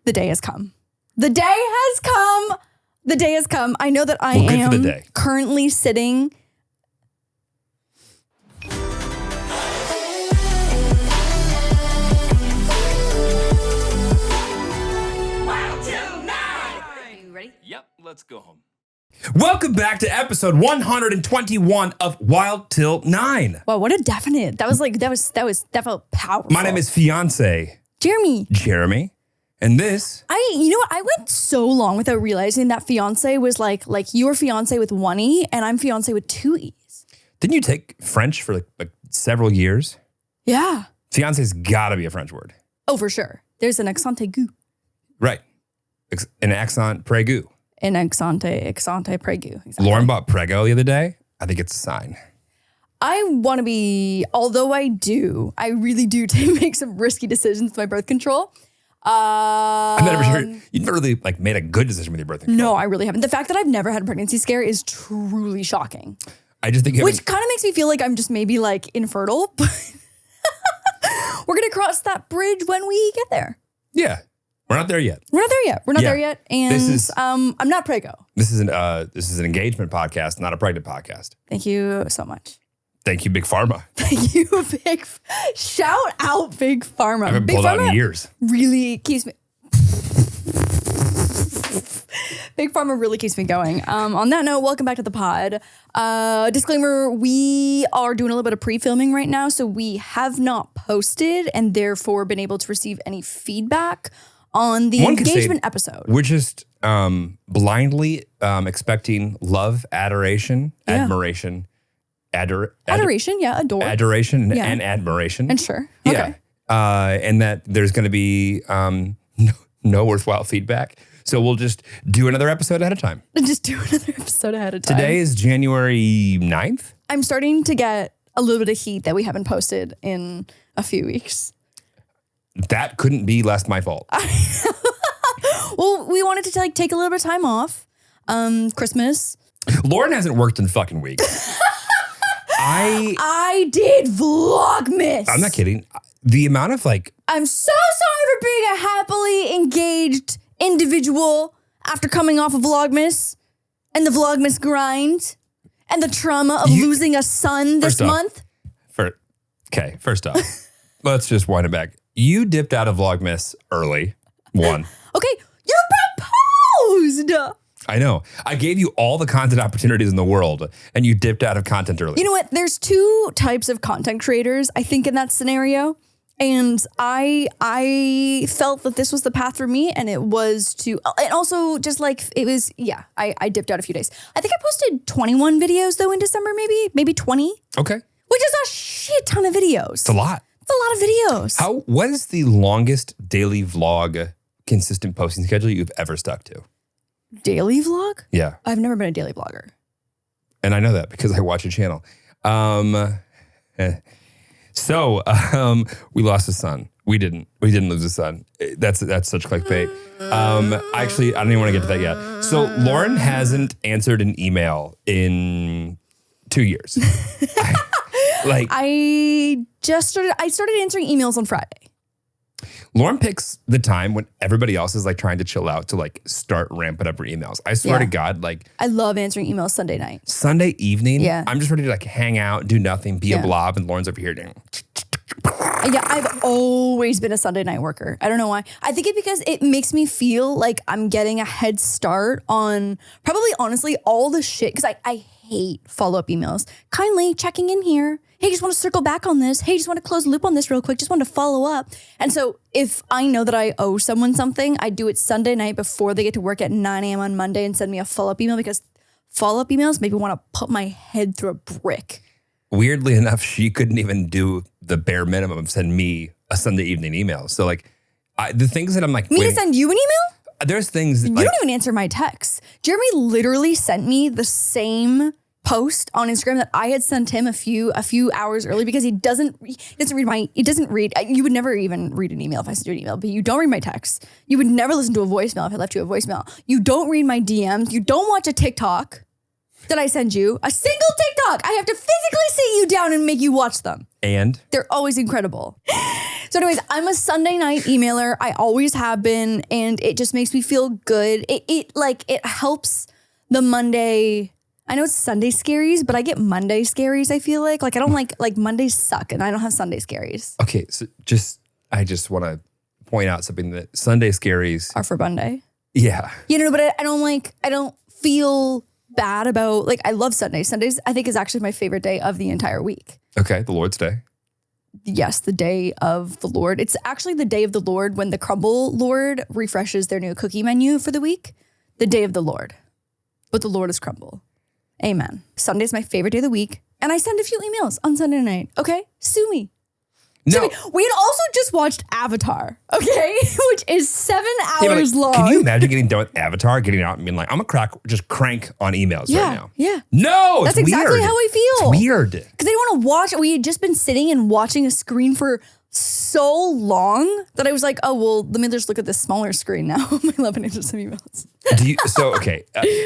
The day has come. The day has come. The day has come. I know that I am currently sitting. Wild Til 9. Are you ready? Yep, let's go home. Welcome back to episode 121 of Wild Til 9. Wow, what a definite. That was definitely powerful. My name is Fiance Jeremy. And this, You know what? I went so long without realizing that fiance was like you're fiance with one E and I'm fiance with two E's. didn't you take French for like several years? Yeah. Fiance's gotta be a French word. Oh, for sure. There's an accent aigu. Right. An accent pregu. An accent pregu. Exactly. Lauren bought Prego the other day. I think it's a sign. I want to be, although I really do make some risky decisions with my birth control. I've never heard, you've never really made a good decision with your birth control. No, I really haven't. The fact that I've never had a pregnancy scare is truly shocking. I just think which kind of makes me feel like I'm just maybe infertile, but we're going to cross that bridge when we get there. Yeah. We're not there yet. We're not there yet. And I'm not prego. This is an engagement podcast, not a pregnant podcast. Thank you so much. Thank you, Big Pharma. Thank you, shout out Big Pharma. I haven't Big pulled out Pharma in years. Really keeps me. Big Pharma really keeps me going. On that note, welcome back to the pod. Disclaimer, we are doing a little bit of pre-filming right now, so we have not posted and therefore been able to receive any feedback on the engagement episode. We're just blindly expecting love, adoration, admiration. Adoration, yeah, adore. Adoration and admiration. And sure. Okay. Yeah. And that there's going to be no worthwhile feedback. So we'll just do another episode ahead of time. Today is January 9th. I'm starting to get a little bit of heat that we haven't posted in a few weeks. That couldn't be less my fault. Well, we wanted to take a little bit of time off. Christmas. Lauren hasn't worked in fucking weeks. I did Vlogmas. I'm not kidding. The amount of I'm so sorry for being a happily engaged individual after coming off of Vlogmas and the Vlogmas grind and the trauma of losing a son this month. First off, let's just wind it back. You dipped out of Vlogmas early. One. Okay, you proposed. I know. I gave you all the content opportunities in the world, and you dipped out of content early. You know what? There's two types of content creators, I think, in that scenario. And I felt that this was the path for me, and it was to, and also just I dipped out a few days. I think I posted 21 videos though in December, maybe 20. Okay. Which is a shit ton of videos. It's a lot. It's a lot of videos. What is the longest daily vlog consistent posting schedule you've ever stuck to? Daily vlog? Yeah. I've never been a daily vlogger. And I know that because I watch your channel. So we lost a son. We didn't lose a son. That's such clickbait. Actually, I don't even want to get to that yet. So Lauren hasn't answered an email in 2 years. I started answering emails on Friday. Lauren picks the time when everybody else is trying to chill out to start ramping up her emails. I swear to God, I love answering emails Sunday night. Sunday evening. Yeah. I'm just ready to hang out, do nothing, be a blob, and Lauren's over here doing. Yeah, I've always been a Sunday night worker. I don't know why. I think it's because it makes me feel like I'm getting a head start on probably honestly all the shit, because I hate follow-up emails. Kindly checking in here. Hey, just want to circle back on this. Hey, just want to close the loop on this real quick. Just want to follow up. And so if I know that I owe someone something, I do it Sunday night before they get to work at 9 a.m. on Monday and send me a follow-up email, because follow-up emails make me want to put my head through a brick. Weirdly enough, she couldn't even do the bare minimum of send me a Sunday evening email. So the things that I'm Me to send you an email? There's things that you don't even answer my texts. Jeremy literally sent me the same post on Instagram that I had sent him a few hours early, because he doesn't read. You would never even read an email if I sent you an email, but you don't read my texts. You would never listen to a voicemail if I left you a voicemail. You don't read my DMs. You don't watch a TikTok that I send you. A single TikTok. I have to physically sit you down and make you watch them. And? They're always incredible. So anyways, I'm a Sunday night emailer. I always have been, and it just makes me feel good. It helps the Monday. I know it's Sunday scaries, but I get Monday scaries, I feel like. Like I don't like Mondays suck and I don't have Sunday scaries. Okay, so I just want to point out something that Sunday scaries Are for Monday. Yeah. But I don't feel bad about, like, I love Sundays. Sundays I think is actually my favorite day of the entire week. Okay, the Lord's Day. Yes, the day of the Lord. It's actually the day of the Lord when the Crumble Lord refreshes their new cookie menu for the week. The day of the Lord. But the Lord is Crumble. Amen. Sunday's my favorite day of the week. And I send a few emails on Sunday night. Okay? Sue me. No. We had also just watched Avatar, okay? Which is 7 hours long. Can you imagine getting done with Avatar, getting out and being like, I'm going to just crank on emails right now? Yeah. No, That's it's exactly weird. how I feel. It's weird. Because I didn't want to watch. We had just been sitting and watching a screen for so long that I was like, oh, well, let me just look at this smaller screen now. My 11 inches of emails.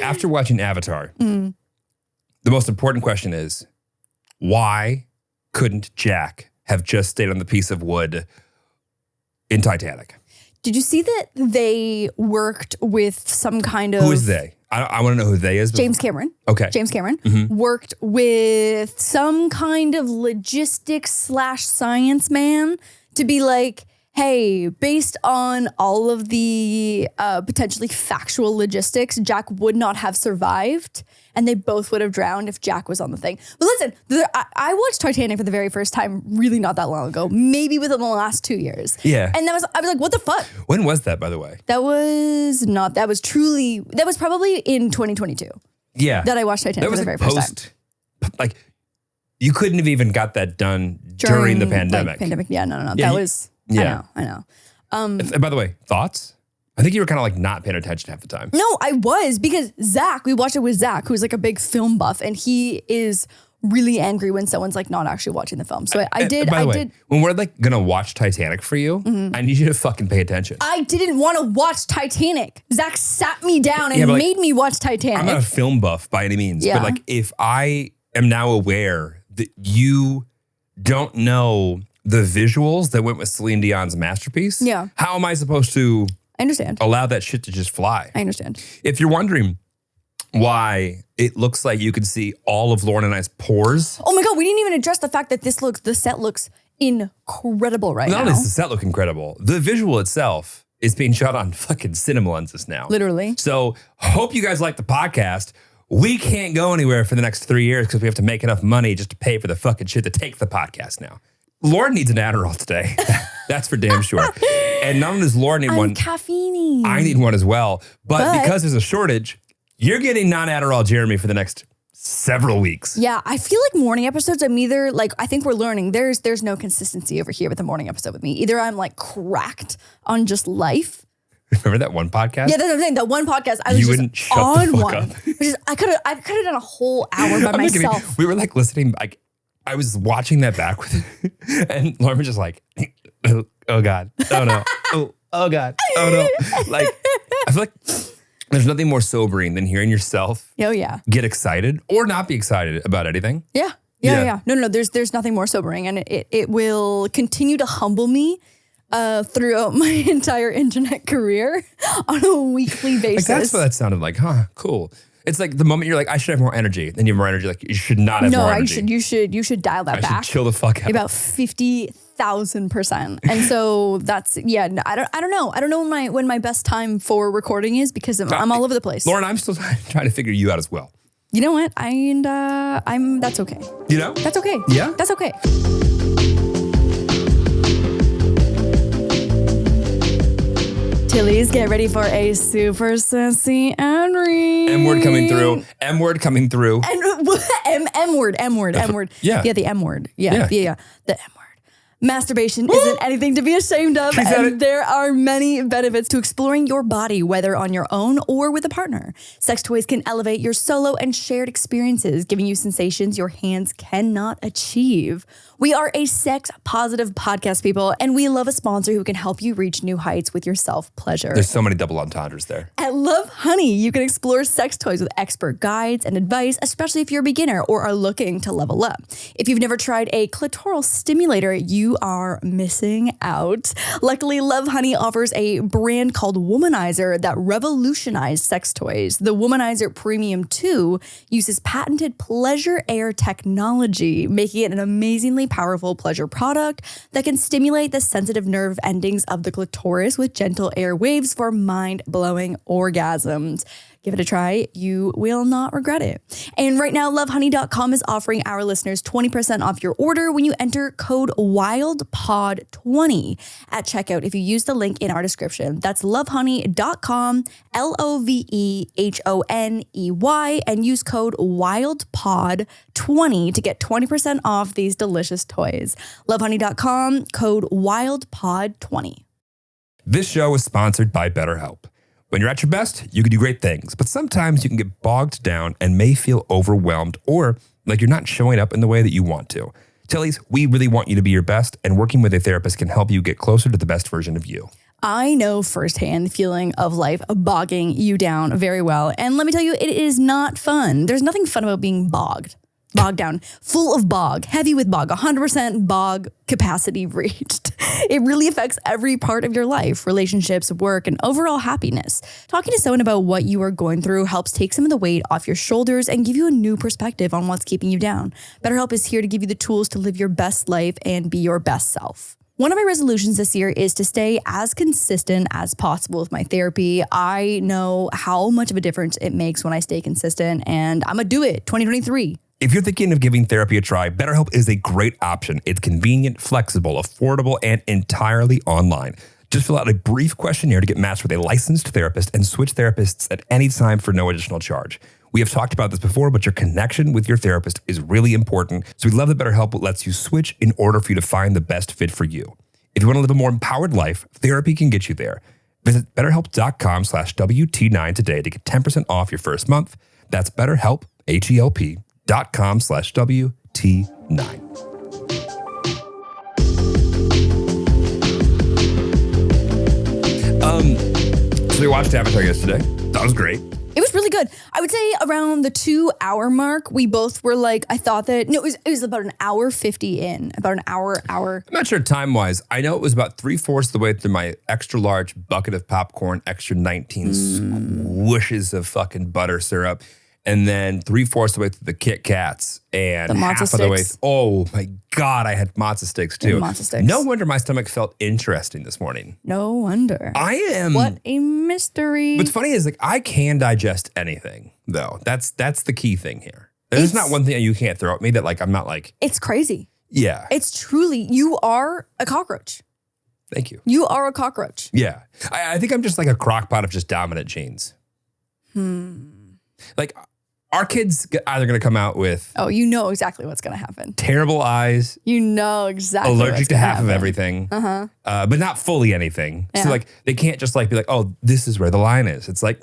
After watching Avatar, the most important question is, why couldn't Jack have just stayed on the piece of wood in Titanic? Did you see that they worked with some kind of... Who is they? I want to know who they is. James Cameron. Okay. James Cameron worked with some kind of logistics/science man to be like, hey, based on all of the potentially factual logistics, Jack would not have survived. And they both would have drowned if Jack was on the thing. But listen, I watched Titanic for the very first time really not that long ago, maybe within the last 2 years. Yeah. And I was like, what the fuck? When was that, by the way? That was probably in 2022. Yeah. That I watched Titanic for the very first time. Like, you couldn't have even got that done during the pandemic. Yeah, no. Yeah, that was, yeah. I know. By the way, thoughts? I think you were kind of like not paying attention half the time. No, I was, because we watched it with Zach, who's like a big film buff, and he is really angry when someone's like not actually watching the film. So I did. When we're like gonna watch Titanic for you, I need you to fucking pay attention. I didn't want to watch Titanic. Zach sat me down and made me watch Titanic. I'm not a film buff by any means, Yeah. but like if I am now aware that you don't know the visuals that went with Celine Dion's masterpiece, how am I supposed to... I understand. Allow that shit to just fly. I understand. If you're wondering why it looks like you can see all of Lauren and I's pores. Oh my God, we didn't even address the fact that the set looks incredible right now. Not only does the set look incredible, the visual itself is being shot on fucking cinema lenses now. Literally. So hope you guys like the podcast. We can't go anywhere for the next 3 years because we have to make enough money just to pay for the fucking shit to take the podcast now. Lauren needs an Adderall today. That's for damn sure. And not only does Lauren need one, caffeine. I need one as well. But because there's a shortage, you're getting non-Adderall Jeremy for the next several weeks. Yeah, I feel like morning episodes, I'm either like, I think we're learning there's no consistency over here with the morning episode with me. Either I'm like cracked on just life. Remember that one podcast? Yeah, that's what I'm saying. That one podcast, I was just on one. I could have done a whole hour by myself. We were like listening, like I was watching that back with it, and Lauren was just like, oh God, oh no, oh God, oh no. Like, I feel like there's nothing more sobering than hearing yourself get excited or not be excited about anything. Yeah. No, there's nothing more sobering, and it will continue to humble me throughout my entire internet career on a weekly basis. Like that's what that sounded like, huh? Cool. It's like the moment you're like, I should have more energy. Then you have more energy. Like you should not have more energy. No, you should dial that back. Chill the fuck out. About 50,000%. And so that's, I don't know. I don't know when my best time for recording is because I'm all over the place. Lauren, I'm still trying to figure you out as well. You know what? That's okay. You know? That's okay. Yeah? That's okay. Tillies, get ready for a super sassy ad read. M-word coming through. M-word coming through. M-word. Yeah. Yeah, the M-word. Yeah. The M-word. Masturbation isn't anything to be ashamed of, and there are many benefits to exploring your body, whether on your own or with a partner. Sex toys can elevate your solo and shared experiences, giving you sensations your hands cannot achieve. We are a sex-positive podcast, people, and we love a sponsor who can help you reach new heights with your self-pleasure. There's so many double entendres there. At Love Honey, you can explore sex toys with expert guides and advice, especially if you're a beginner or are looking to level up. If you've never tried a clitoral stimulator, you you are missing out. Luckily, Love Honey offers a brand called Womanizer that revolutionized sex toys. The Womanizer Premium 2 uses patented pleasure air technology, making it an amazingly powerful pleasure product that can stimulate the sensitive nerve endings of the clitoris with gentle air waves for mind-blowing orgasms. Give it a try. You will not regret it. And right now, lovehoney.com is offering our listeners 20% off your order when you enter code WILDPOD20 at checkout if you use the link in our description. That's lovehoney.com, LOVEHONEY, and use code WILDPOD20 to get 20% off these delicious toys. Lovehoney.com, code WILDPOD20. This show is sponsored by BetterHelp. When you're at your best, you can do great things, but sometimes you can get bogged down and may feel overwhelmed or like you're not showing up in the way that you want to. Tillies, we really want you to be your best, and working with a therapist can help you get closer to the best version of you. I know firsthand the feeling of life bogging you down very well. And let me tell you, it is not fun. There's nothing fun about being bogged down, full of bog, heavy with bog, 100% bog capacity reached. It really affects every part of your life, relationships, work, and overall happiness. Talking to someone about what you are going through helps take some of the weight off your shoulders and give you a new perspective on what's keeping you down. BetterHelp is here to give you the tools to live your best life and be your best self. One of my resolutions this year is to stay as consistent as possible with my therapy. I know how much of a difference it makes when I stay consistent, and I'm gonna do it 2023. If you're thinking of giving therapy a try, BetterHelp is a great option. It's convenient, flexible, affordable, and entirely online. Just fill out a brief questionnaire to get matched with a licensed therapist and switch therapists at any time for no additional charge. We have talked about this before, but your connection with your therapist is really important. So we love that BetterHelp lets you switch in order for you to find the best fit for you. If you want to live a more empowered life, therapy can get you there. Visit BetterHelp.com/WT9 today to get 10% off your first month. That's BetterHelp, HELP.com/WT9. So we watched Avatar yesterday. That was great. It was really good. I would say around the 2 hour mark, we both were like, I thought that, no, it was about an hour 50 in, about an hour. I'm not sure time-wise. I know it was about 3/4 of the way through my extra large bucket of popcorn, extra 19 squishes of fucking butter syrup, and then 3/4 of the way through the Kit Kats, and The matzo half of the way. sticks. Oh my God, I had matzo sticks too. And matzo sticks. No wonder my stomach felt interesting this morning. No wonder. I am. What a mystery. What's funny is like I can digest anything though. That's the key thing here. There's not one thing that you can't throw at me that like I'm not like. It's crazy. Yeah. It's truly, you are a cockroach. Thank you. You are a cockroach. Yeah. I think I'm just like a crock pot of just dominant genes. Like our kids either going to come out with Oh, you know exactly what's going to happen. terrible eyes, You know exactly allergic what's to gonna half of happen. everything, but not fully anything. Yeah. So like they can't just like be like, oh, this is where the line is. It's like,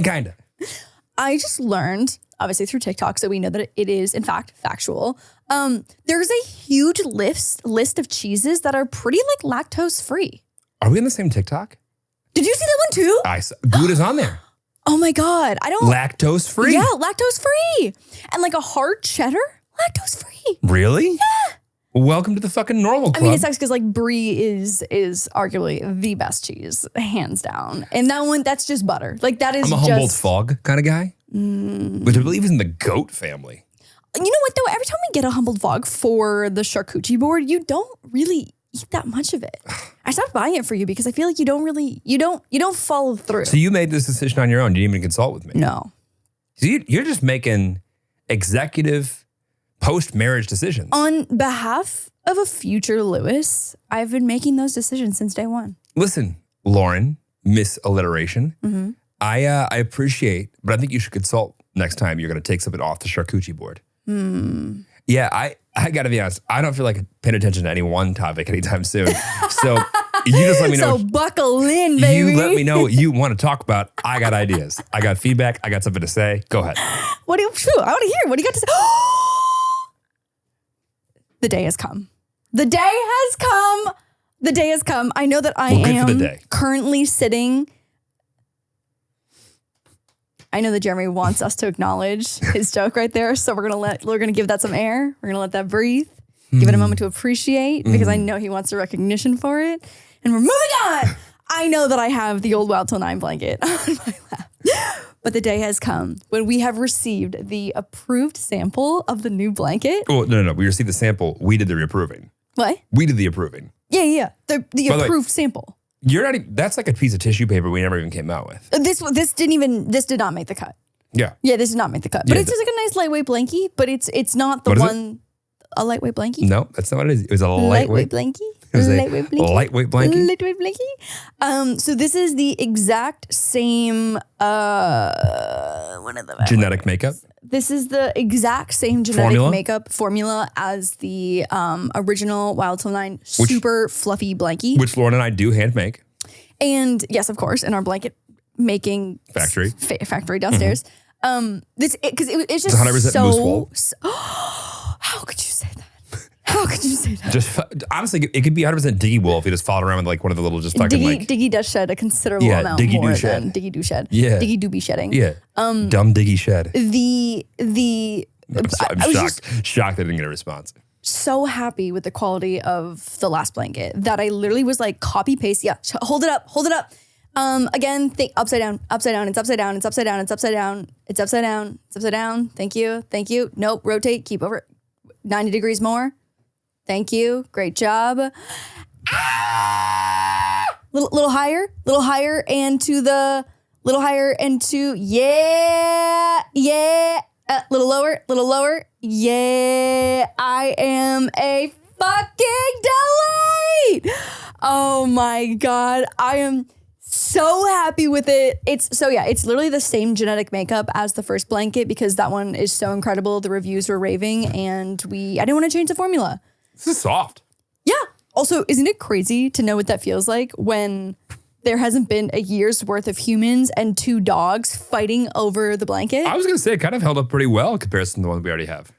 kind of. I just learned, obviously through TikTok, so we know that it is in fact factual. There's a huge list of cheeses that are pretty like lactose free. Are we on the same TikTok? Did you see that one too? Gouda's on there. Oh my God. I don't. Lactose free? Yeah, lactose free. And like a hard cheddar, lactose free. Really? Yeah. Welcome to the fucking normal club. I mean, it sucks because like brie is arguably the best cheese, hands down. And that one, that's just butter. Like that is I'm a just. Humboldt Fog kind of guy, which I believe is in the goat family. You know what though? Every time we get a humbled vlog for the charcuterie board, you don't really eat that much of it. I stopped buying it for you because I feel like you don't follow through. So you made this decision on your own. You didn't even consult with me. No. So you're just making executive post-marriage decisions. On behalf of a future Lewis, I've been making those decisions since day one. Listen, Lauren, Miss Alliteration, I appreciate, but I think you should consult next time you're going to take something off the charcuterie board. Yeah, I got to be honest. I don't feel like paying attention to any one topic anytime soon. So you just let me know. So buckle in, baby. You let me know what you want to talk about. I got ideas. I got feedback. I got something to say. Go ahead. I want to hear. What do you got to say? The day has come. The day has come. The day has come. I know that I Well, good for the am day. currently sitting I know that Jeremy wants us to acknowledge his joke right there. So we're gonna give that some air. We're gonna let that breathe. Give it a moment to appreciate because I know he wants a recognition for it. And we're moving on. I know that I have the old Wild Til 9 blanket on my lap. But the day has come when we have received the approved sample of the new blanket. Oh, no. We received the sample. We did the approving. What? We did the approving. Yeah. The approved sample. You're not even, that's like a piece of tissue paper we never even came out with. This did not make the cut. Yeah. Yeah, this did not make the cut. But it's just like a nice lightweight blankie, but it's not the one, a lightweight blankie. No, that's not what it is. It was a lightweight blankie. It was lightweight blankie. Lightweight blankie. Lightweight blankie. So this is the exact same, Genetic makeup. This is the exact same genetic makeup formula as the original Wild Til 9 super fluffy blankie. Which Lauren and I do hand make. And yes, of course, in our blanket making factory downstairs. It's just 100% moose wool. How could you say that? How could you say that? Just honestly, it could be 100% Diggy wool if you just followed around with like one of the little just fucking Diggy does shed a considerable amount Diggy more do shed. than Diggy do shed. Yeah. Diggy do be shedding. Yeah. Dumb Diggy shed. I'm shocked I didn't get a response. So happy with the quality of the last blanket that I literally was like copy paste. Yeah, hold it up. Again, think upside down. It's upside down. It's upside down. It's upside down. It's upside down. It's upside down. Thank you. Nope. Rotate. Keep over 90 degrees more. Thank you. Great job. Little higher, and to the little higher, and to yeah. Little lower. Yeah, I am a fucking delight. Oh my God. I am so happy with it. It's literally the same genetic makeup as the first blanket because that one is so incredible. The reviews were raving and I didn't want to change the formula. This is soft. Yeah. Also, isn't it crazy to know what that feels like when there hasn't been a year's worth of humans and 2 dogs fighting over the blanket? I was going to say it kind of held up pretty well in comparison to the ones we already have.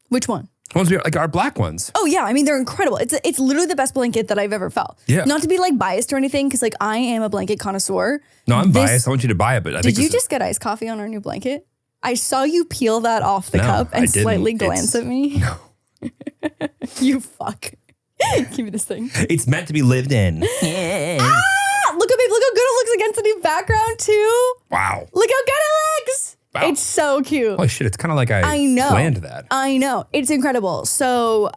Which one? The ones like our black ones. Oh yeah, I mean they're incredible. It's literally the best blanket that I've ever felt. Yeah. Not to be like biased or anything, because like I am a blanket connoisseur. No, I'm biased. I want you to buy it, but did you just get iced coffee on our new blanket? I saw you peel that off the cup and slightly glance at me. No. You fuck. Give me this thing. It's meant to be lived in. Yeah. Look at me. Look how good it looks against the new background too. Wow. Look how good it looks. Wow. It's so cute. Holy shit, it's kind of like I know. Planned that. I know. It's incredible. So,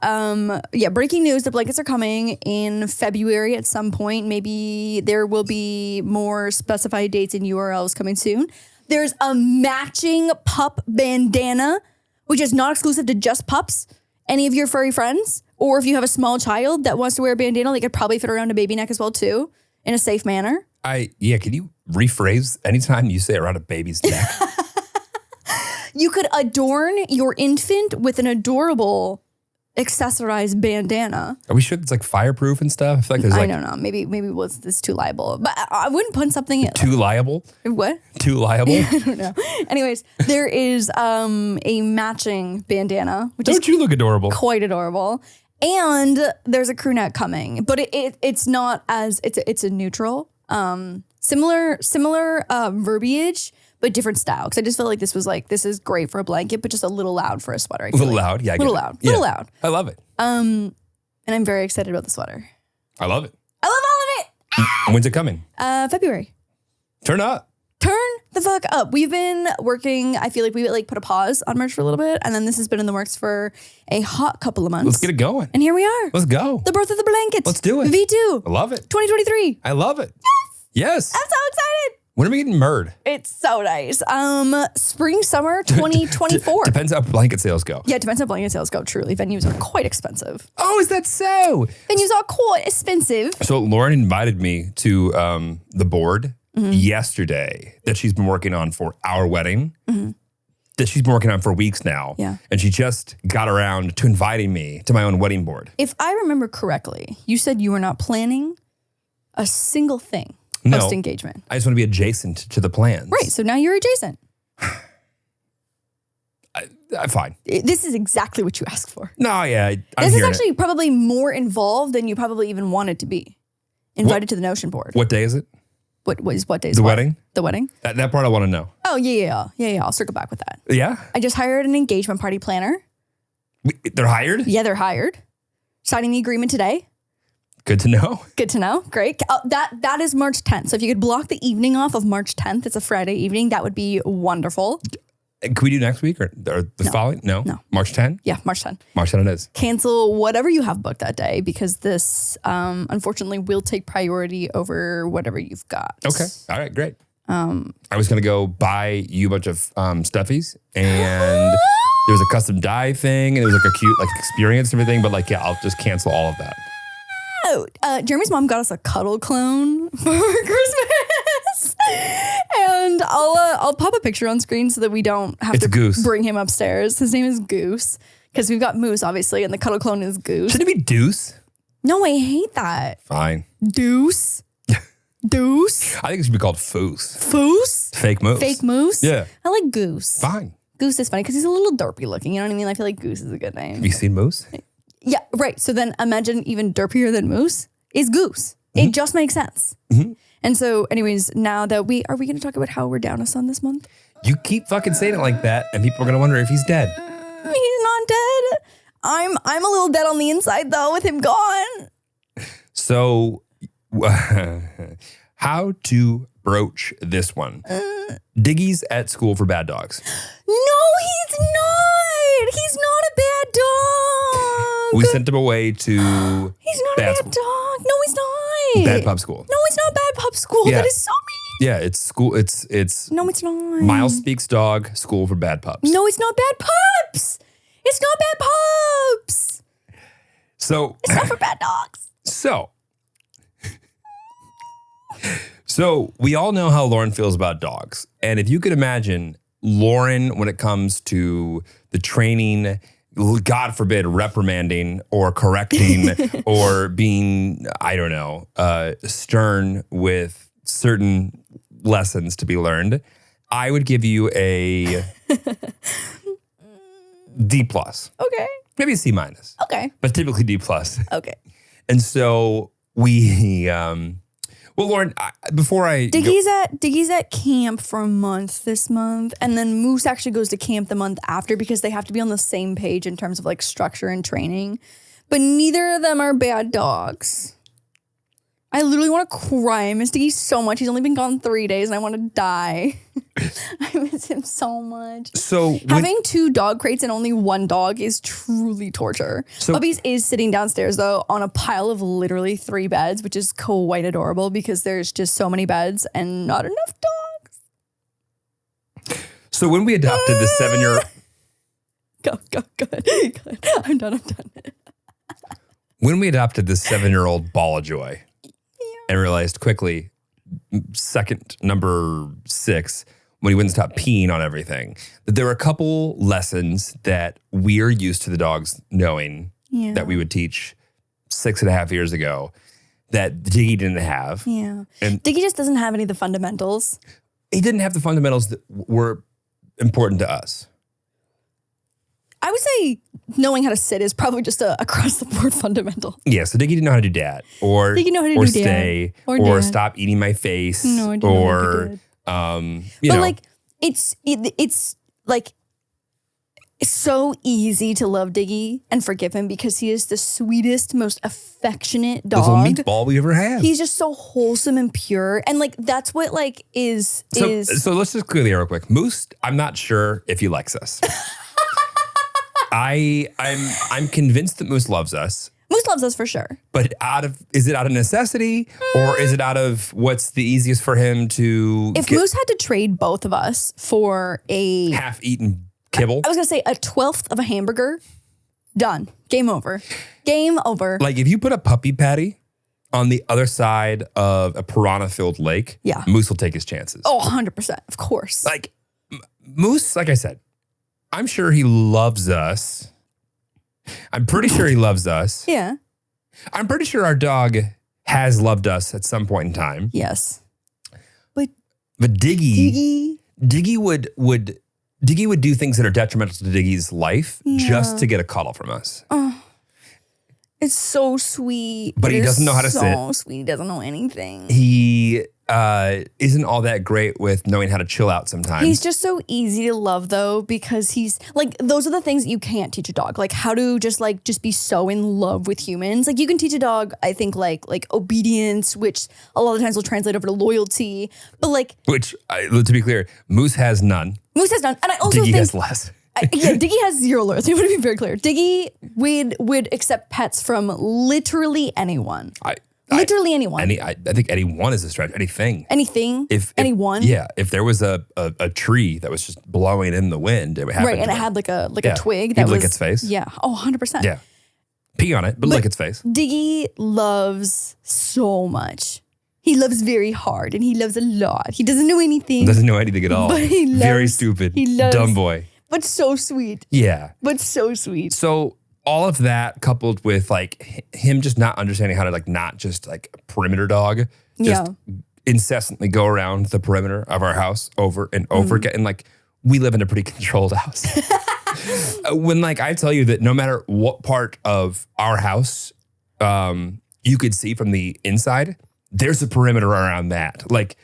breaking news, the blankets are coming in February at some point. Maybe there will be more specified dates and URLs coming soon. There's a matching pup bandana, which is not exclusive to just pups. Any of your furry friends, or if you have a small child that wants to wear a bandana, they could probably fit around a baby neck as well too, in a safe manner. Can you rephrase anytime you say around a baby's neck? You could adorn your infant with an adorable accessorized bandana. Are we sure it's like fireproof and stuff? I feel like there's like, I don't know. Maybe it's too liable. But I wouldn't put something in. Too liable? What? Too liable? I don't know. Anyways, there is a matching bandana, which don't you look adorable? Quite adorable. And there's a crew neck coming, but it's not as it's a neutral, similar verbiage, but different style. Because I just feel like this is great for a blanket, but just a little loud for a sweater. A little loud, yeah. Little loud. I love it. And I'm very excited about the sweater. I love it. I love all of it. Ah! When's it coming? February. Turn up. Turn the fuck up. We've been working. I feel like we put a pause on merch for a little bit, and then this has been in the works for a hot couple of months. Let's get it going. And here we are. Let's go. The birth of the blanket. Let's do it. V2. I love it. 2023. I love it. Yes. I'm so excited. When are we getting murd? It's so nice. Spring, summer 2024. Depends how blanket sales go. Yeah, it depends how blanket sales go, truly. Venues are quite expensive. Oh, is that so? Venues are quite expensive. So Lauren invited me to the board yesterday that she's been working on for our wedding, that she's been working on for weeks now. Yeah. And she just got around to inviting me to my own wedding board. If I remember correctly, you said you were not planning a single thing post-engagement. I just want to be adjacent to the plans. Right, so now you're adjacent. Fine. This is exactly what you asked for. No, yeah. This is actually probably more involved than you probably even wanted to be. Invited to the Notion board. What day is it? What day is The what? wedding? The wedding? That part I want to know. Oh, yeah. I'll circle back with that. Yeah? I just hired an engagement party planner. They're hired? Yeah, they're hired. Signing the agreement today. Good to know. Good to know. Great. That is March 10th. So if you could block the evening off of March 10th, it's a Friday evening, that would be wonderful. Can we do next week or the following? No. March 10? Yeah, March 10th. March 10 it is. Cancel whatever you have booked that day because this, unfortunately, will take priority over whatever you've got. Okay. All right, great. I was going to go buy you a bunch of stuffies and there was a custom dye thing and it was like a cute experience and everything. But I'll just cancel all of that. Oh, Jeremy's mom got us a cuddle clone for Christmas. And I'll pop a picture on screen so that we don't have to Goose. bring him upstairs. His name is Goose because we've got Moose, obviously, and the cuddle clone is Goose. Shouldn't it be Deuce? No, I hate that. Fine. Deuce. Deuce. I think it should be called Foose. Foose. Fake Moose. Fake Moose. Yeah. I like Goose. Fine. Goose is funny because he's a little derpy looking. You know what I mean? I feel like Goose is a good name. Have you seen Moose? Yeah, right. So then imagine even derpier than Moose is Goose. It just makes sense. And so anyways, now that are we going to talk about how we're down a son this month? You keep fucking saying it like that and people are going to wonder if he's dead. He's not dead. I'm a little dead on the inside though with him gone. So how to broach this one? Diggy's at school for bad dogs. No, he's not. He's not a bad dog. We sent him away to He's not a bad school. dog. No, he's not. Bad pup school. No, he's not bad pup school. Yeah. That is so mean. Yeah, it's school. It's No, it's not. Miles Speaks Dog School for Bad Pups. No, it's not bad pups. It's not bad pups. So It's not for bad dogs. So we all know how Lauren feels about dogs. And if you could imagine Lauren when it comes to the training, God forbid, reprimanding or correcting or being, I don't know, stern with certain lessons to be learned, I would give you a D plus. Okay. Maybe a C minus. Okay. But typically D plus. Okay. And so we, well, Lauren, before I go- Diggy's at camp for a month this month, and then Moose actually goes to camp the month after because they have to be on the same page in terms of like structure and training. But neither of them are bad dogs. I literally want to cry. I miss Diggy so much. He's only been gone 3 days, and I want to die. I miss him so much. So Having 2 dog crates and only 1 dog is truly torture. So- Bubby's is sitting downstairs though on a pile of literally 3 beds, which is quite adorable because there's just so many beds and not enough dogs. So when we adopted the 7-year, Go ahead. I'm done. when we adopted the 7-year-old ball of joy, and realized quickly, second number 6, when he wouldn't stop peeing on everything, that there were a couple lessons that we're used to the dogs knowing that we would teach 6.5 years ago that Diggy didn't have. Yeah. And Diggy just doesn't have any of the fundamentals. he didn't have the fundamentals that were important to us. I would say knowing how to sit is probably just a across the board fundamental. Yeah, so Diggy didn't know how to do that, or Diggy know how to or do dad. stay, Or or dad. stop eating my face, No, I didn't know how to or do you But know, like it's like it's so easy to love Diggy and forgive him because he is the sweetest, most affectionate the little dog. meatball we ever had. He's just so wholesome and pure, and like that's what like is. So let's just clear the air real quick. Moose, I'm not sure if he likes us. I'm convinced that Moose loves us, Moose loves us for sure. but is it out of necessity or is it out of what's the easiest for him to If Moose had to trade both of us for a, half-eaten kibble? I was gonna say a 1/12 of a hamburger, done. Game over. Game over. Like if you put a puppy patty on the other side of a piranha-filled lake, Yeah. Moose will take his chances. Oh, 100%. Of course. Like Moose, like I said, I'm sure he loves us. I'm pretty sure he loves us. Yeah. I'm pretty sure our dog has loved us at some point in time. Yes. But But Diggy Diggy, would do things that are detrimental to Diggy's life just to get a cuddle from us. it's so sweet. But he It is doesn't know how to so sit. sweet. He doesn't know anything. He isn't all that great with knowing how to chill out sometimes. He's just so easy to love though, because he's like, those are the things you can't teach a dog. Like how to just be so in love with humans. Like you can teach a dog, I think like obedience, which a lot of times will translate over to loyalty. But like, to be clear, Moose has none. Moose has none. And I also Diggy think has less. yeah, Diggy has zero loyalty. I want to be very clear. Diggy would accept pets from literally anyone. Literally anyone. I think anyone is a stretch. Anything. If anyone. Yeah. If there was a tree that was just blowing in the wind, it would happen. Right, and it had like a twig that He'd was lick its face. Yeah. Oh, 100%. Yeah. Pee on it, but lick its face. Diggy loves so much. He loves very hard and he loves a lot. He doesn't know anything. Doesn't know anything at all. But he loves, very stupid. He loves, dumb boy. But so sweet. Yeah. But so sweet. So all of that coupled with like him just not understanding how to like not just like a perimeter dog, just incessantly go around the perimeter of our house over and over again. And like we live in a pretty controlled house. When like I tell you that no matter what part of our house you could see from the inside, there's a perimeter around that. Like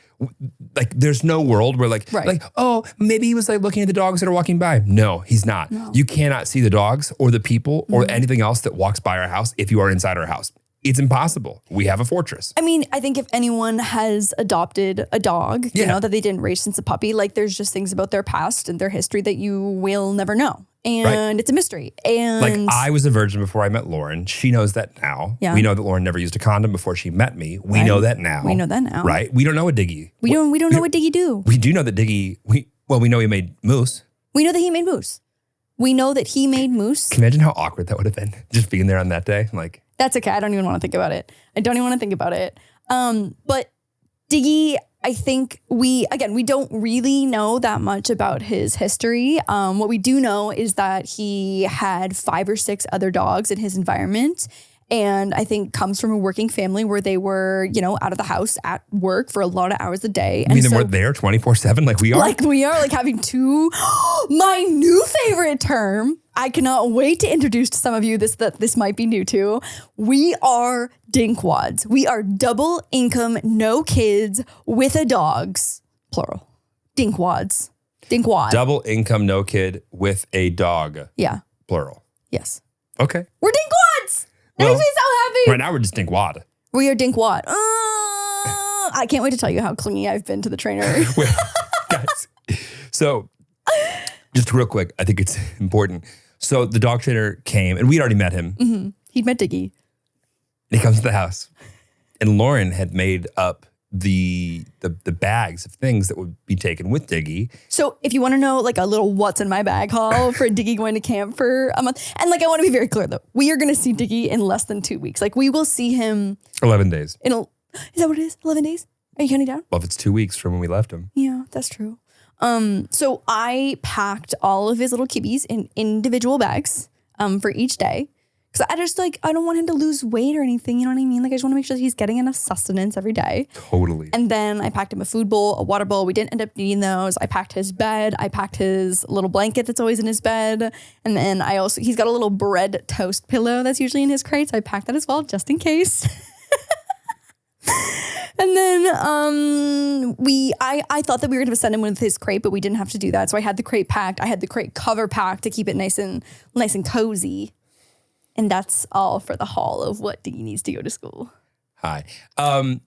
there's no world where like oh, maybe he was like looking at the dogs that are walking by. No, he's not. No. You cannot see the dogs or the people or anything else that walks by our house if you are inside our house. It's impossible. We have a fortress. I mean, I think if anyone has adopted a dog, you know, that they didn't raise since a puppy, like there's just things about their past and their history that you will never know. And it's a mystery. And like I was a virgin before I met Lauren. She knows that now. Yeah. We know that Lauren never used a condom before she met me. We know that now. We know that now. Right? We don't know what Diggy. We don't know what Diggy do. We do know that Diggy, we know he made Moose. We know that he made Moose. We know that he made Moose. Can you imagine how awkward that would have been? Just being there on that day? Like that's okay. I don't even want to think about it. But Diggy, I think we don't really know that much about his history. What we do know is that he had 5 or 6 other dogs in his environment. And I think comes from a working family where they were, you know, out of the house at work for a lot of hours a day. And they weren't there 24/7 like we are? Like we are, like having two, my new favorite term. I cannot wait to introduce to some of you this might be new to. We are dinkwads. We are double income, no kids with a dogs, plural. Dinkwads. Dinkwad. Double income, no kid with a dog. Yeah. Plural. Yes. Okay. We're dinkwads. That makes me so happy. Right now we're just dinkwad. We are dinkwad. I can't wait to tell you how clingy I've been to the trainer. Wait, guys. So just real quick, I think it's important. So the dog trainer came and we'd already met him. Mm-hmm. He'd met Diggy. And he comes to the house and Lauren had made up the bags of things that would be taken with Diggy. So if you want to know like a little what's in my bag haul for Diggy going to camp for a month. And like, I want to be very clear though. We are going to see Diggy in less than 2 weeks. Like we will see him. 11 days. Is that what it is? 11 days? Are you counting down? Well, if it's 2 weeks from when we left him. Yeah, that's true. So I packed all of his little kibbies in individual bags for each day. Because I just I don't want him to lose weight or anything. You know what I mean? Like I just want to make sure that he's getting enough sustenance every day. Totally. And then I packed him a food bowl, a water bowl. We didn't end up needing those. I packed his bed. I packed his little blanket that's always in his bed. And then he's got a little bread toast pillow that's usually in his crate. So I packed that as well, just in case. And then I thought that we were going to send him with his crate, but we didn't have to do that. So I had the crate packed. I had the crate cover packed to keep it nice and cozy. And that's all for the haul of what Diggy needs to go to school. Hi. And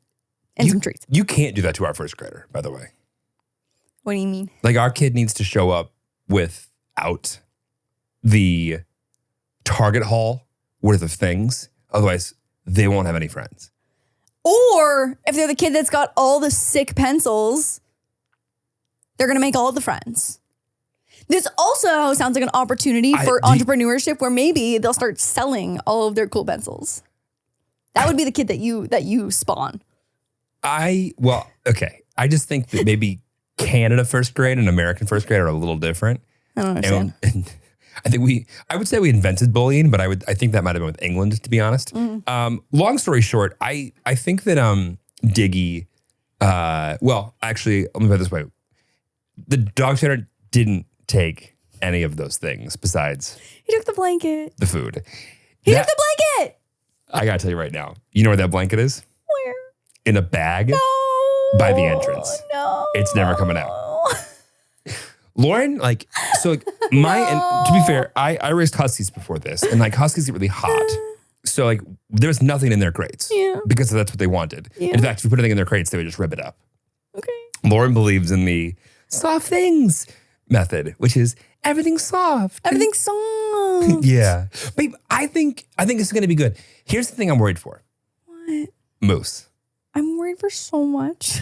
some treats. You can't do that to our first grader, by the way. What do you mean? Like our kid needs to show up without the Target haul worth of things. Otherwise, they won't have any friends. Or if they're the kid that's got all the sick pencils, they're going to make all the friends. This also sounds like an opportunity for entrepreneurship where maybe they'll start selling all of their cool pencils. That would be the kid that you spawn. Okay. I just think that maybe Canada first grade and American first grade are a little different. I don't understand. And I would say we invented bullying, but I think that might have been with England, to be honest. Long story short, I think that Diggy, actually, let me put it this way. The dog trainer didn't take any of those things besides he took the blanket, the food. He took the blanket. I gotta tell you right now, you know where that blanket is? Where? In a bag. No. by the entrance. No. It's never coming out. Lauren, like, so like and to be fair, I raised huskies before this, and like huskies get really hot. So like there's nothing in their crates because that's what they wanted. Yeah. In fact, if you put anything in their crates, they would just rip it up. Okay. Lauren believes in the soft things method, which is everything's soft. Everything's soft. Yeah. Babe, I think this is going to be good. Here's the thing I'm worried for. What? Moose. I'm worried for so much.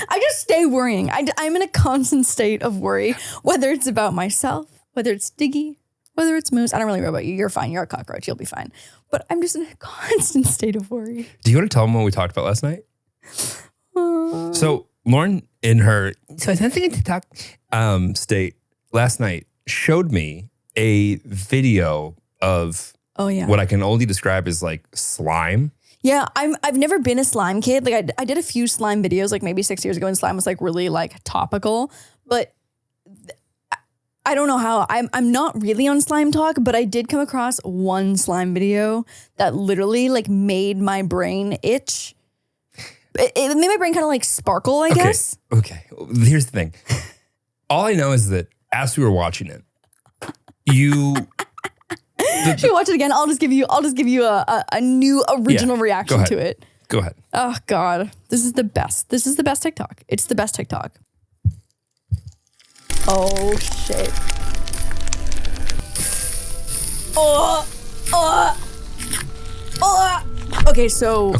I just stay worrying. I'm in a constant state of worry, whether it's about myself, whether it's Diggy, whether it's Moose. I don't really worry about you. You're fine. You're a cockroach. You'll be fine. But I'm just in a constant state of worry. Do you want to tell them what we talked about last night? So Lauren, in her TikTok state last night, showed me a video of what I can only describe as like slime. Yeah, I've never been a slime kid. Like I did a few slime videos like maybe 6 years ago, and slime was like really like topical. But I don't know how. I'm not really on slime talk, but I did come across one slime video that literally like made my brain itch. It made my brain kind of like sparkle, I guess. Okay. Here's the thing. All I know is that as we were watching it, you. Should we watch it again? I'll just give you a new original reaction to it. Go ahead. Oh God, this is the best. This is the best TikTok. It's the best TikTok. Oh shit. Okay, so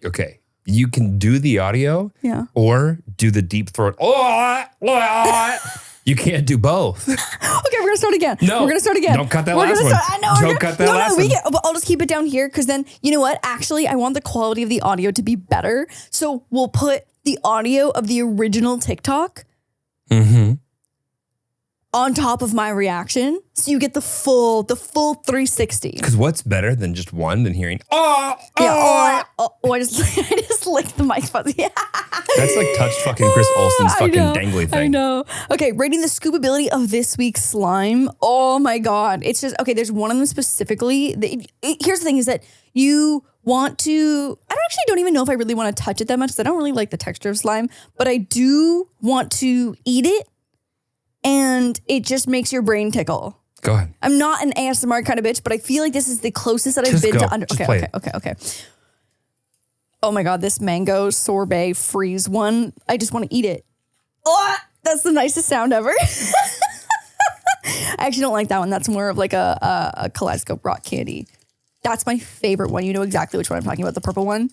Okay. You can do the audio, or do the deep throat. You can't do both. Okay, we're gonna start again. No, we're gonna start again. Don't cut that last one. I know. Don't cut that last one. But I'll just keep it down here because then you know what? Actually, I want the quality of the audio to be better, so we'll put the audio of the original TikTok on top of my reaction, so you get the full 360. Because what's better than just one than hearing I just licked the mic fuzzy. That's like touch fucking Chris Olsen's fucking dangly thing. I know. Okay, rating the scoopability of this week's slime. Oh my God. It's just, okay, there's one of them specifically. Here's the thing is that you want to, I don't even know if I really want to touch it that much because I don't really like the texture of slime, but I do want to eat it and it just makes your brain tickle. Go ahead. I'm not an ASMR kind of bitch, but I feel like this is the closest that I've been to under. Okay. Oh my God, this mango sorbet freeze one. I just want to eat it. Oh, that's the nicest sound ever. I actually don't like that one. That's more of like a kaleidoscope rock candy. That's my favorite one. You know exactly which one I'm talking about, the purple one.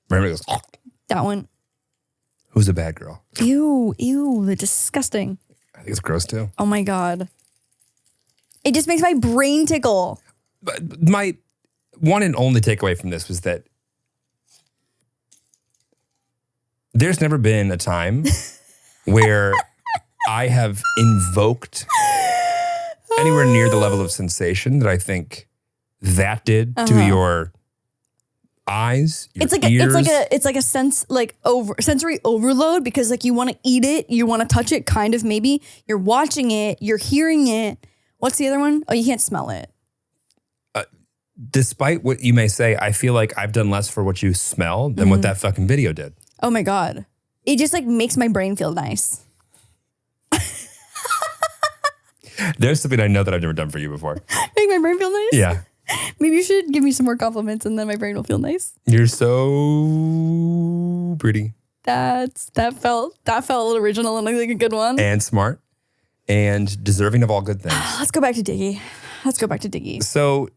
Remember it goes, that one. Who's a bad girl? Ew, they're disgusting. I think it's gross too. Oh my God. It just makes my brain tickle. But my one and only takeaway from this was that there's never been a time where I have invoked anywhere near the level of sensation that I think that did to your eyes, your ears. It's like a sensory overload because like you want to eat it, you want to touch it, kind of maybe. You're watching it, you're hearing it. What's the other one? Oh, you can't smell it. Despite what you may say, I feel like I've done less for what you smell than what that fucking video did. Oh my God. It just like makes my brain feel nice. There's something I know that I've never done for you before. Make my brain feel nice? Yeah. Maybe you should give me some more compliments and then my brain will feel nice. You're so pretty. That felt original and like a good one. And smart. And deserving of all good things. Let's go back to Diggy. So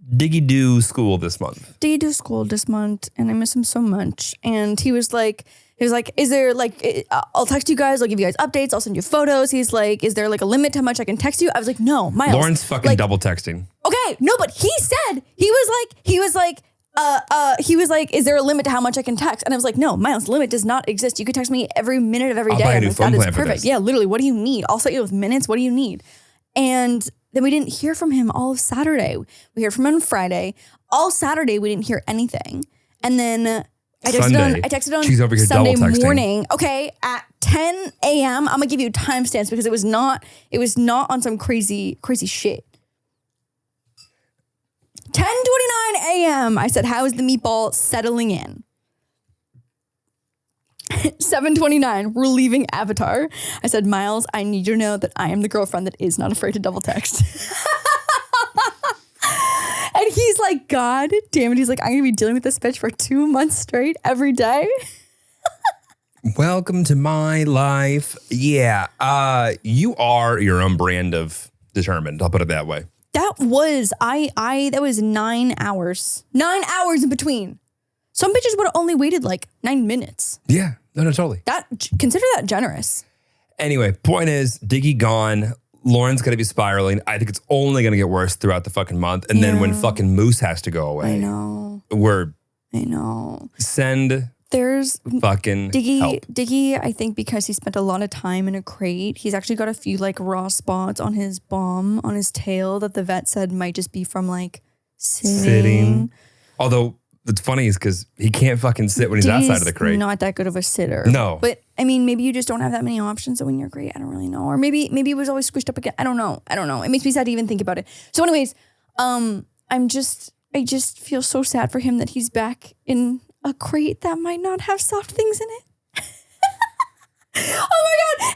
Diggy do school this month. Diggy do school this month, and I miss him so much. And he was like, is there like, I'll text you guys, I'll give you guys updates, I'll send you photos. He's like, is there like a limit to how much I can text you? I was like, no, Miles. Lauren's fucking like, double texting. Okay, no, but he said, he was like, is there a limit to how much I can text? And I was like, no, Miles, limit does not exist. You can text me every minute of every day. Buy a new like, phone that is plan for perfect. this. Yeah, literally, what do you need? I'll set you with minutes. What do you need? And then we didn't hear from him all of Saturday. We heard from him on Friday. All Saturday, we didn't hear anything. And then I texted on She's over here Sunday double texting. morning. Okay, at 10 a.m. I'm gonna give you timestamps because it was not on some crazy shit. 10:29 a.m. I said, how is the meatball settling in? 7:29, we're leaving Avatar. I said, Miles, I need you to know that I am the girlfriend that is not afraid to double text. And he's like, God damn it. He's like, I'm going to be dealing with this bitch for 2 months straight every day. Welcome to my life. Yeah. You are your own brand of determined. I'll put it that way. That was, that was 9 hours. 9 hours in between. Some bitches would have only waited like 9 minutes. Yeah. No, totally. Consider that generous. Anyway, point is, Diggy gone. Lauren's going to be spiraling. I think it's only going to get worse throughout the fucking month. And then when fucking Moose has to go away. I know. Send There's fucking help. Diggy, I think because he spent a lot of time in a crate, he's actually got a few like raw spots on his bum, on his tail that the vet said might just be from like sitting. Although it's funny is because he can't fucking sit when he's outside of the crate. Not that good of a sitter. No. But I mean, maybe you just don't have that many options when you're great. I don't really know. Or maybe it was always squished up again. I don't know. It makes me sad to even think about it. So anyways, I just feel so sad for him that he's back in a crate that might not have soft things in it. Oh my God. And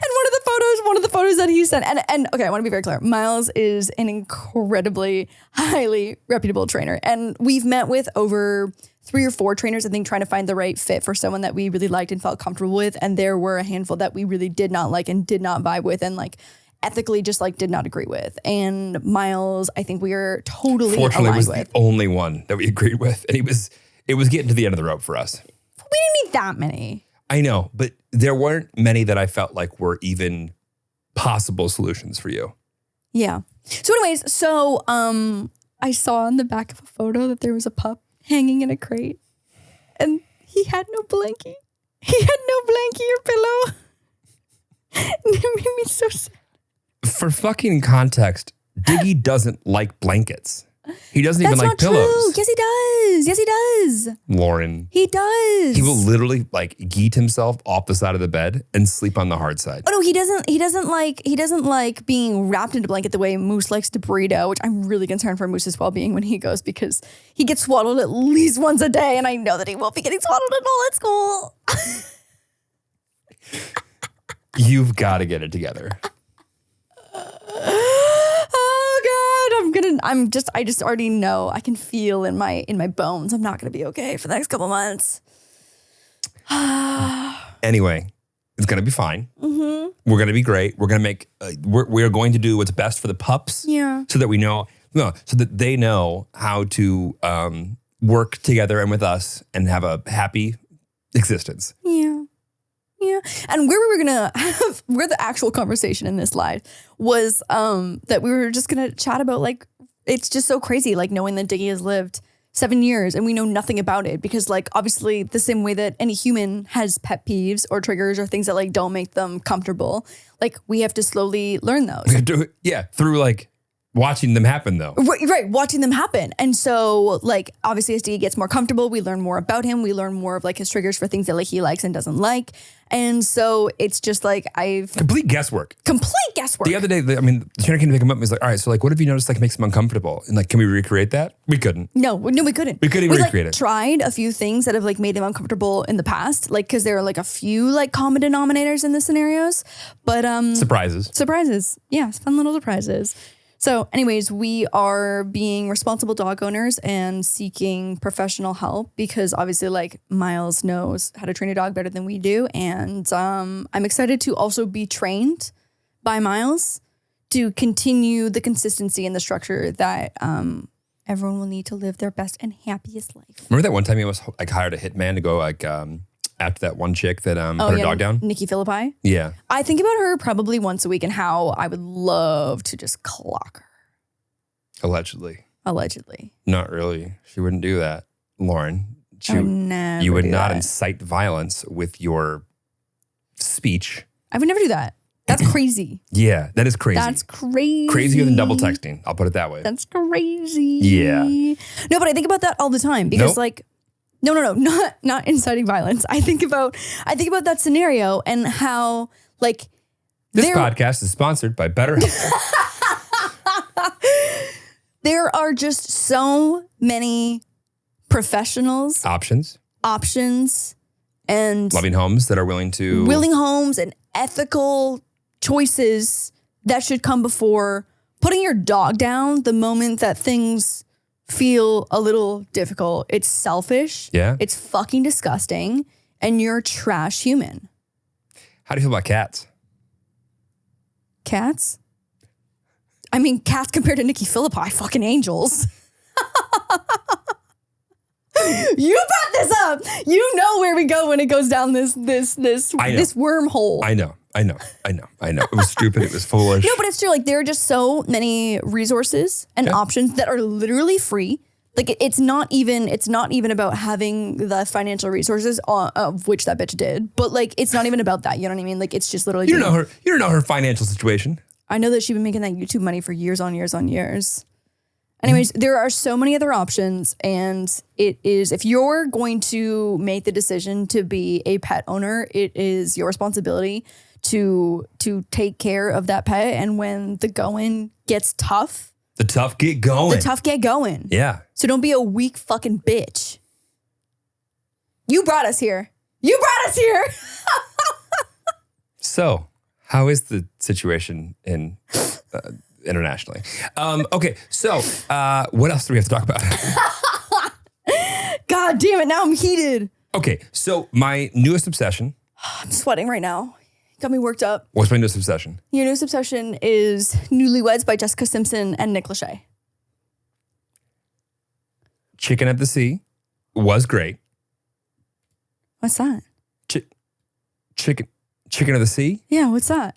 one of the photos that he sent, and okay, I want to be very clear. Miles is an incredibly highly reputable trainer. And we've met with over 3 or 4 trainers, I think, trying to find the right fit for someone that we really liked and felt comfortable with. And there were a handful that we really did not like and did not vibe with and like ethically just like did not agree with. And Miles, I think we are totally Fortunately, aligned was with. the only one that we agreed with. And it was getting to the end of the rope for us. We didn't meet that many. I know, but there weren't many that I felt like were even possible solutions for you. Yeah. So anyways, I saw on the back of a photo that there was a pup hanging in a crate and he had no blankie. He had no blankie or pillow. And it made me so sad. For fucking context, Diggy doesn't like blankets. He doesn't even like pillows. True. Yes, he does. Yes, he does. Lauren. He does. He will literally like geet himself off the side of the bed and sleep on the hard side. Oh no, he doesn't like being wrapped in a blanket the way Moose likes to burrito, which I'm really concerned for Moose's well-being when he goes because he gets swaddled at least once a day, and I know that he won't be getting swaddled at all at school. You've got to get it together. I just already know. I can feel in my bones. I'm not gonna be okay for the next couple months. Anyway, it's gonna be fine. Mm-hmm. We're gonna be great. We're gonna make. We are going to do what's best for the pups. Yeah. So that we know. No. So that they know how to work together and with us and have a happy existence. Yeah. Yeah. And where we were going to have, where the actual conversation in this live was that we were just going to chat about like, it's just so crazy, like knowing that Diggy has lived 7 years and we know nothing about it because like, obviously the same way that any human has pet peeves or triggers or things that like don't make them comfortable, like we have to slowly learn those. We have to, yeah, through like watching them happen though. Right, watching them happen. And so like obviously as Diggy gets more comfortable, we learn more about him. We learn more of like his triggers for things that like he likes and doesn't like. And so it's just like Complete guesswork. The other day, the trainer came to pick him up and was like, all right, so like what have you noticed like makes him uncomfortable? And like, can we recreate that? We couldn't. No, we couldn't. We couldn't even recreate it. Tried a few things that have like made him uncomfortable in the past, like because there are like a few like common denominators in the scenarios. But surprises. Yeah, it's fun little surprises. So anyways, we are being responsible dog owners and seeking professional help because obviously like Miles knows how to train a dog better than we do. And I'm excited to also be trained by Miles to continue the consistency and the structure that everyone will need to live their best and happiest life. Remember that one time you almost like hired a hitman to go like after that one chick that put her dog down? Nikki Philippi? Yeah. I think about her probably once a week and how I would love to just clock her. Allegedly. Not really. She wouldn't do that, Lauren. You would not incite violence with your speech. I would never do that. That's crazy. Yeah, that is crazy. That's crazy. Crazier than double texting. I'll put it that way. That's crazy. Yeah. No, but I think about that all the time because like, no, not inciting violence. I think about that scenario and how like this podcast is sponsored by BetterHelp. There are just so many professionals options and Loving homes that are willing homes and ethical choices that should come before putting your dog down the moment that things feel a little difficult. It's selfish. Yeah. It's fucking disgusting. And you're a trash human. How do you feel about cats? Cats? I mean, cats compared to Nikki Phillippi, fucking angels. You brought this up. You know where we go when it goes down this wormhole. I know. It was stupid. It was foolish. No, but it's true. Like, there are just so many resources and options that are literally free. Like, it's not even about having the financial resources of which that bitch did. But like, it's not even about that. You know what I mean? Like, it's just literally. You don't know her financial situation. I know that she's been making that YouTube money for years on years on years. Anyways, there are so many other options, and it is, if you're going to make the decision to be a pet owner, it is your responsibility to take care of that pet. And when the going gets tough, the tough get going. Yeah. So don't be a weak fucking bitch. You brought us here. So, how is the situation in internationally? Okay, so what else do we have to talk about? God damn it, now I'm heated. Okay, so my newest obsession. I'm sweating right now. Got me worked up. What's my newest obsession? Your newest obsession is Newlyweds by Jessica Simpson and Nick Lachey. Chicken at the Sea was great. What's that? Chicken of the Sea? Yeah, what's that?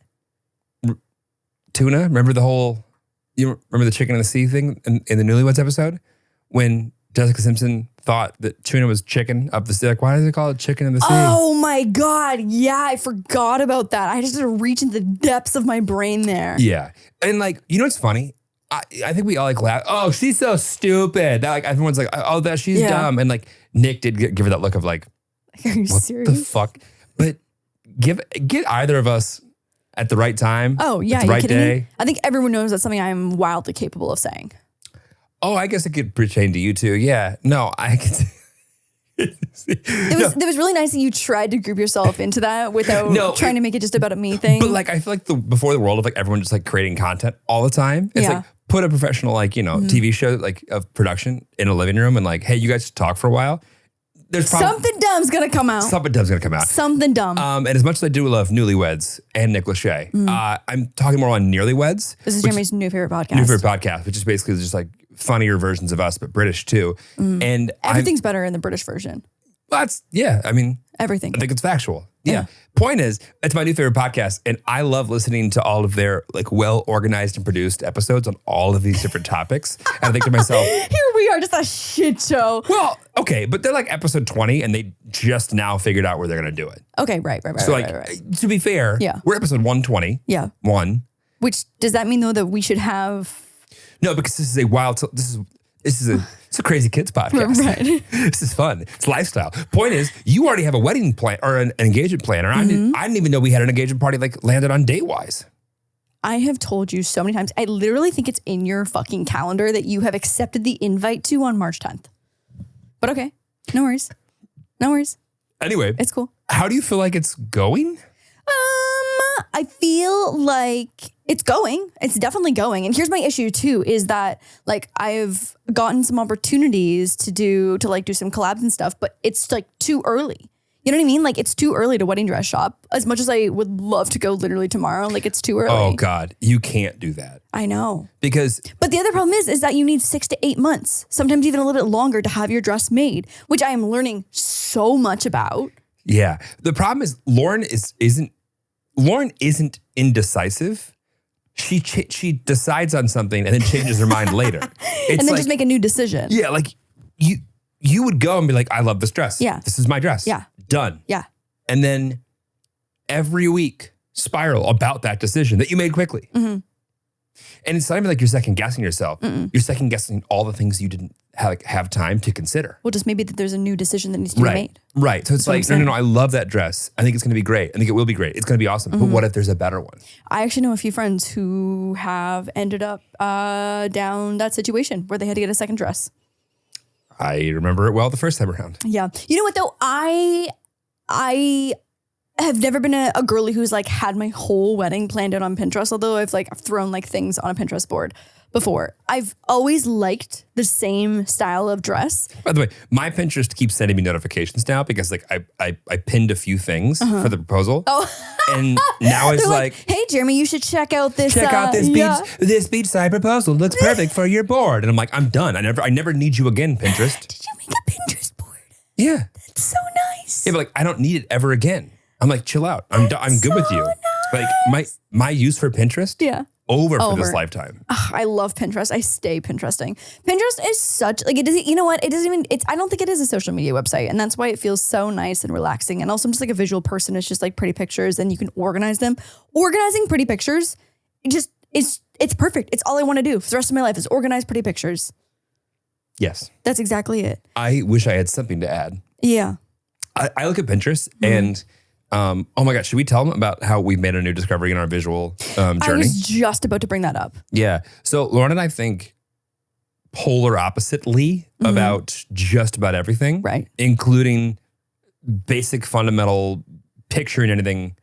Tuna? Remember the Chicken of the Sea thing in the Newlyweds episode? When Jessica Simpson thought that tuna was chicken up the sea. Like, why does it call it Chicken of the Sea? Oh my God. Yeah, I forgot about that. I just had to reach into the depths of my brain there. Yeah. And like, you know what's funny? I think we all like laugh. Oh, she's so stupid. That, like, everyone's like, oh, that she's dumb. And like, Nick did give her that look of like, are you what serious? the fuck? But get either of us at the right time. Oh yeah, at the right day. Me? I think everyone knows that's something I'm wildly capable of saying. Oh, I guess it could pertain to you too. Yeah. No, I can. It was really nice that you tried to group yourself into that without trying to make it just about a me thing. But like, I feel like before the world of like everyone just like creating content all the time. It's like put a professional like, TV show like of production in a living room and like, hey, you guys talk for a while. There's something dumb's gonna come out. Something dumb's gonna come out. Something dumb. And as much as I do love Newlyweds and Nick Lachey, I'm talking more on Nearly Weds. This is Jeremy's new favorite podcast. Which is basically just like funnier versions of us, but British too. And everything's better in the British version. I mean, everything. I think it's factual. Yeah. Point is, it's my new favorite podcast, and I love listening to all of their like well organized and produced episodes on all of these different topics. And I think to myself, here we are, just a shit show. Well, okay, but they're like episode 20, and they just now figured out where they're gonna do it. Okay, right. So to be fair, we're episode 120. Yeah. Which does that mean though that we should have? No, because this is a Wild Til. It's a crazy kids podcast. Right. This is fun. It's lifestyle. Point is, you already have a wedding plan or an engagement planner. I didn't even know we had an engagement party like landed on Datewise. I have told you so many times. I literally think it's in your fucking calendar that you have accepted the invite to on March 10th. But okay, no worries. Anyway, it's cool. How do you feel like it's going? I feel like it's going. It's definitely going. And here's my issue too, is that like I've gotten some opportunities to do some collabs and stuff, but it's like too early. You know what I mean? Like it's too early to wedding dress shop. As much as I would love to go literally tomorrow, like it's too early. Oh God, you can't do that. I know. But the other problem is that you need 6 to 8 months, sometimes even a little bit longer to have your dress made, which I am learning so much about. Yeah. The problem is Lauren isn't indecisive. She decides on something and then changes her mind later. And then just make a new decision. Yeah, like you would go and be like, I love this dress. Yeah. This is my dress. Yeah. Done. Yeah. And then every week spiral about that decision that you made quickly. Mm-hmm. And it's not even like you're second guessing yourself. Mm-mm. You're second guessing all the things you didn't have time to consider. Well, just maybe that there's a new decision that needs to be made. Right. So it's like, no, I love that dress. I think it's going to be great. I think it will be great. It's going to be awesome. But what if there's a better one? I actually know a few friends who have ended up down that situation where they had to get a second dress. I remember it well the first time around. Yeah. You know what though? I I have never been a girly who's like had my whole wedding planned out on Pinterest, although I've thrown like things on a Pinterest board before. I've always liked the same style of dress. By the way, my Pinterest keeps sending me notifications now because like I pinned a few things for the proposal. Oh. And now it's like, hey Jeremy, you should check out this this beachside proposal. Looks perfect for your board. And I'm like, I'm done. I never need you again, Pinterest. Did you make a Pinterest board? Yeah. That's so nice. Yeah, but like I don't need it ever again. I'm like, chill out. I'm good with you. Nice. Like my use for Pinterest. Yeah. Over for this lifetime. Ugh, I love Pinterest. I stay Pinteresting. Pinterest is such like it doesn't. You know what? It doesn't even. I don't think it is a social media website, and that's why it feels so nice and relaxing. And also, I'm just like a visual person. It's just like pretty pictures, and you can organize them. Organizing pretty pictures, it's perfect. It's all I want to do for the rest of my life is organize pretty pictures. Yes, that's exactly it. I wish I had something to add. Yeah, I look at Pinterest and. Oh my God, should we tell them about how we've made a new discovery in our visual journey? I was just about to bring that up. Yeah. So Lauren and I think polar oppositely about just about everything. Right. Including basic fundamental picturing anything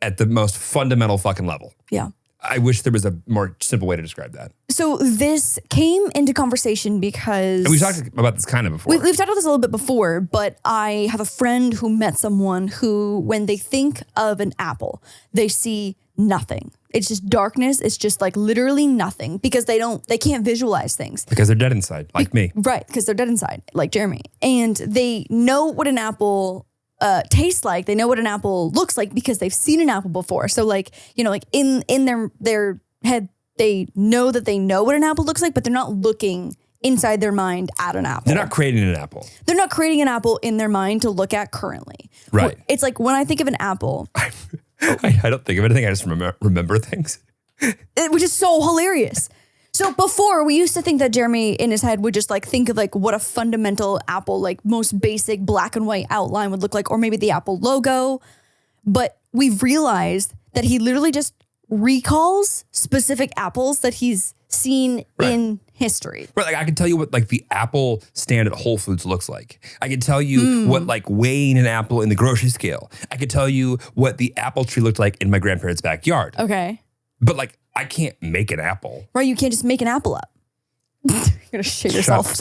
at the most fundamental fucking level. Yeah. I wish there was a more simple way to describe that. So this came into conversation because... And we've talked about this kind of before. We've talked about this a little bit before, but I have a friend who met someone who, when they think of an apple, they see nothing. It's just darkness. It's just like literally nothing because they can't visualize things. Because they're dead inside, like me. Right, because they're dead inside, like Jeremy. And they know what an apple... tastes like. They know what an apple looks like because they've seen an apple before. So like, you know, like in their head, they know that they know what an apple looks like, but they're not looking inside their mind at an apple. They're not creating an apple. They're not creating an apple in their mind to look at currently. Right. It's like when I think of an apple. I don't think of anything. I just remember things. Which is so hilarious. So before, we used to think that Jeremy in his head would just like think of like what a fundamental apple, like most basic black and white outline would look like, or maybe the Apple logo. But we've realized that he literally just recalls specific apples that he's seen in history. Right, like I can tell you what like the apple stand at Whole Foods looks like. I can tell you what like weighing an apple in the grocery scale. I could tell you what the apple tree looked like in my grandparents' backyard. Okay. But like I can't make an apple. Right, you can't just make an apple up. You're gonna shit yourself.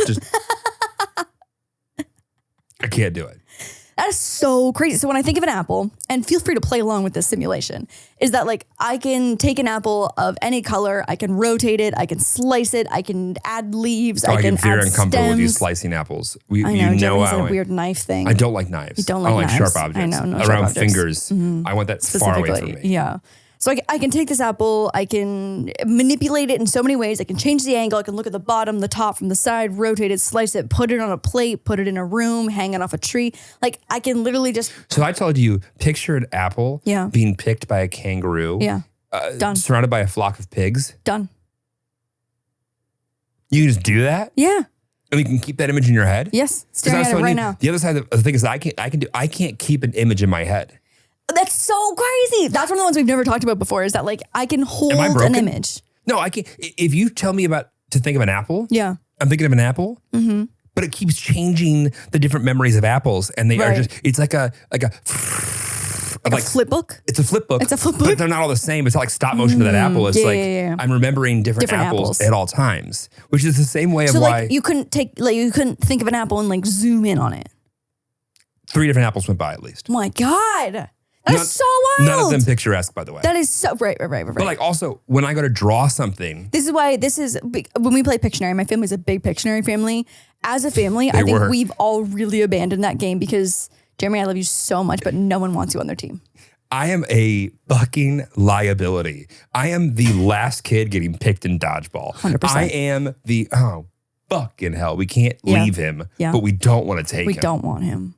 I can't do it. That is so crazy. So when I think of an apple, and feel free to play along with this simulation, is that like I can take an apple of any color, I can rotate it, I can slice it, I can add leaves, I can get very add uncomfortable with you stems. slicing apples. I know, Jeremy's how a weird knife thing. I don't like knives. You don't I don't like like knives. sharp objects. I know, no around sharp objects. fingers. I want that far away from me. Yeah. So I can take this apple, I can manipulate it in so many ways. I can change the angle, I can look at the bottom, the top, from the side, rotate it, slice it, put it on a plate, put it in a room, hang it off a tree. Like I can literally just... So I told you, picture an apple Yeah. being picked by a kangaroo. Yeah. Done. Surrounded by a flock of pigs. Done. You can just do that? Yeah. And you can keep that image in your head? Yes. Staring at it right now. The other side of the thing is I can't keep an image in my head. That's so crazy. That's one of the ones we've never talked about before is that like I can hold an image. No, I can't. If you tell me to think of an apple, Yeah. I'm thinking of an apple, but it keeps changing the different memories of apples. And they are just, it's like a flip book? It's a flip book. It's a flip book. But they're not all the same. It's not like stop motion to that apple. It's yeah. I'm remembering different apples at all times, which is the same way of why. Like you couldn't think of an apple and like zoom in on it. 3 different apples went by at least. Oh my God. That's so wild. None of them picturesque, by the way. That is so, right. But like also, when I go to draw something. This is why when we play Pictionary, my family's a big Pictionary family. As a family, I think we've all really abandoned that game because, Jeremy, I love you so much, but no one wants you on their team. I am a fucking liability. I am the last kid getting picked in dodgeball. 100%. I am the, fucking hell. We can't leave him, but we don't want to take him. We don't want him.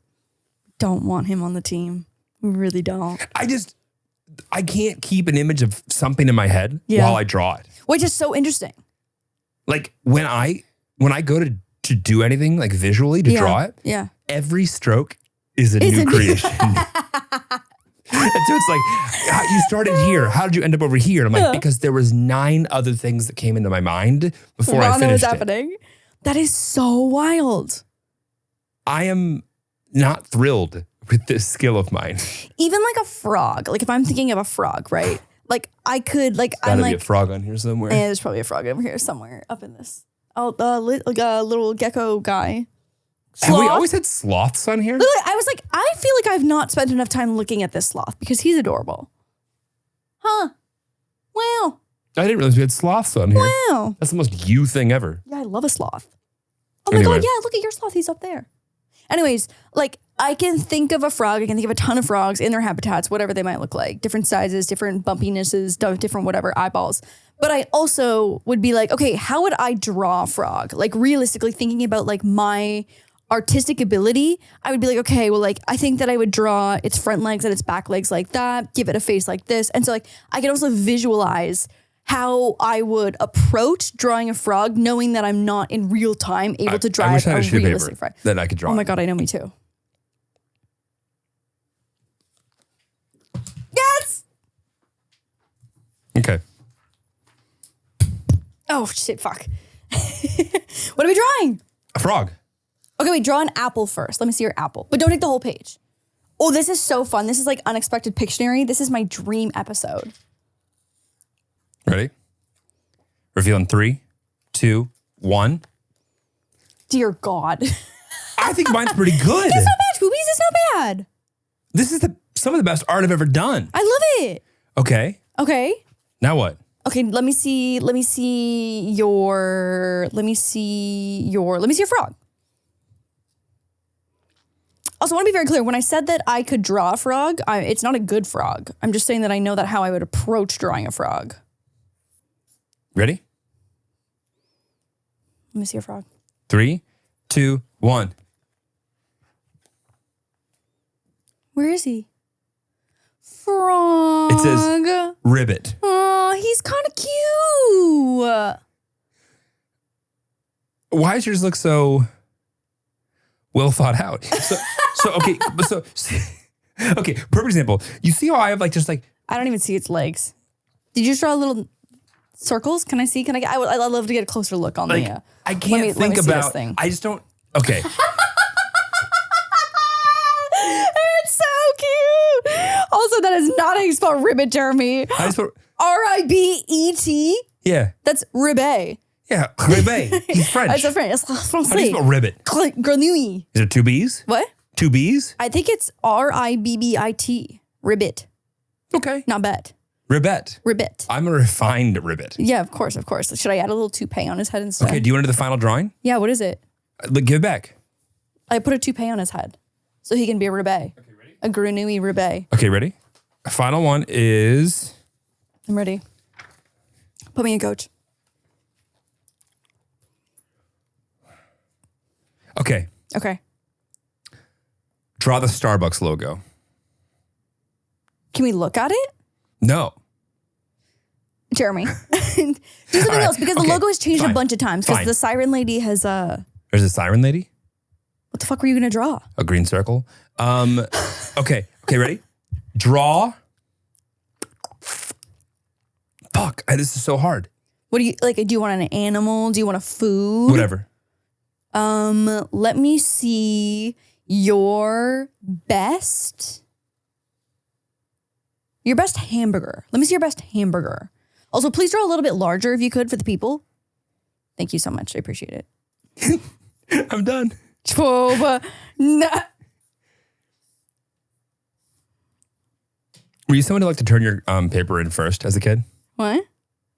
Don't want him on the team. We really don't. I can't keep an image of something in my head while I draw it. Which is so interesting. Like when I go to do anything like visually to draw it, every stroke is a new creation. And so it's like, you started here. How did you end up over here? And I'm like, because there was 9 other things that came into my mind before I finished it. Happening. That is so wild. I am not thrilled with this skill of mine. Even like a frog. Like if I'm thinking of a frog, right? Like I could like Gotta I'm be like a frog on here somewhere. yeah, there's probably a frog over here somewhere up in this. Oh, like a little gecko guy. Have we Sloth? always had sloths on here? Literally, I was like, I feel like I've not spent enough time looking at this sloth because he's adorable. Huh. Wow. I didn't realize we had sloths on here. Wow. That's the most you thing ever. Yeah, I love a sloth. Oh my Anyway. God, yeah, look at your sloth. He's up there. Anyways, like I can think of a frog. I can think of a ton of frogs in their habitats, whatever they might look like. Different sizes, different bumpinesses, different whatever, eyeballs. But I also would be like, okay, how would I draw a frog? Like realistically thinking about like my artistic ability, I would be like, okay, well, like I think that I would draw its front legs and its back legs like that, give it a face like this. And so like I can also visualize how I would approach drawing a frog, knowing that I'm not in real time able to I drive wish I a had a sheet of realistic paper frog. that I could draw. Oh my God, I know, me too. Yes! Okay. Oh shit, fuck. What are we drawing? A frog. Okay, wait, draw an apple first. Let me see your apple. But don't take the whole page. Oh, this is so fun. This is like Unexpected Pictionary. This is my dream episode. Ready? Reveal in 3, 2, 1. Dear God. I think mine's pretty good. It's not bad, Boobies. It's not bad. This is some of the best art I've ever done. I love it. Okay. Okay. Now what? Okay, let me see your frog. Also, I want to be very clear. When I said that I could draw a frog, it's not a good frog. I'm just saying that I know that how I would approach drawing a frog. Ready? Let me see your frog. 3, 2, 1. Where is he? Frog. It says ribbit. Oh, he's kind of cute. Why does yours look so well thought out? Okay, perfect example. You see how I have like just like I don't even see its legs. Did you just draw little circles? Can I see? I'd love to get a closer look on like the. I can't let me think see this about. thing. I just don't. Okay. It's so cute. Also, that is not how you spell ribbit, Jeremy. I just put, R-I-B-E-T. yeah. That's ribbet. Yeah. Ribbit. He's French. That's French. It's How do you spell ribbit? Grenouille. Is it 2 B's? What? 2 B's? I think it's R-I-B-B-I-T. Ribbit. Okay. Not bet. Ribbit. Ribbit. I'm a refined ribbit. Yeah, of course, of course. Should I add a little toupee on his head instead? Okay, do you want to do the final drawing? Yeah, what is it? Give it back. I put a toupee on his head so he can be a ribbet. Okay, ready? A grenouille ribbet. Okay, ready? Final one is... I'm ready. Put me in, coach. Okay. Okay. Draw the Starbucks logo. Can we look at it? No. Jeremy. Do something right. else because the Okay. logo has changed Fine. a bunch of times because Fine. the siren lady has There's a siren lady? what the fuck were you gonna draw? A green circle. Okay, ready? Draw. Fuck, this is so hard. What do you like? Do you want an animal? Do you want a food? Whatever. Let me see your best hamburger. Let me see your best hamburger. Also, please draw a little bit larger if you could for the people. Thank you so much. I appreciate it. I'm done. Were Were you someone who liked to turn your paper in first as a kid? What?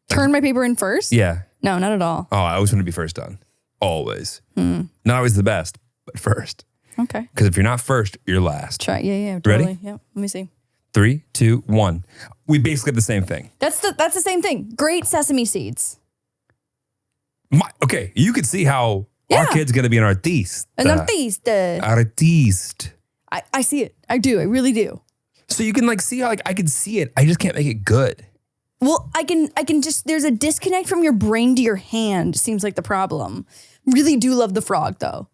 Turn my paper in first? Yeah. No, not at all. Oh, I always want to be first done. Always. Not always the best, but first. Okay. Because if you're not first, you're last. Try. Yeah, Ready? totally. Yeah. Let me see. 3, 2, 1. We basically have the same thing. That's the same thing. Great sesame seeds. Okay, you could see how our Yeah. kid's going to be an artiste. An artiste. Artiste. I see it. I do. I really do. So you can like see how like I can see it. I just can't make it good. Well, I can just, there's a disconnect from your brain to your hand, seems like the problem. Really do love the frog, though.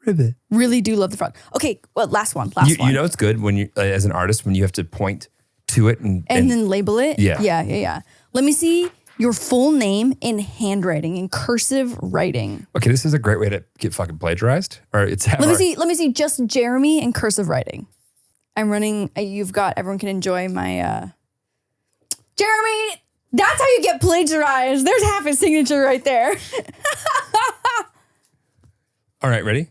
Ribbit. Really do love the frog. Okay, well, last one. You know it's good when you, as an artist, when you have to point to it and And then label it? Yeah. Yeah. Let me see your full name in handwriting, in cursive writing. Okay, this is a great way to get fucking plagiarized. Or it's Let me see. Just Jeremy in cursive writing. I'm running. You've got. Everyone can enjoy my. Jeremy. That's how you get plagiarized. There's half his signature right there. All right, ready?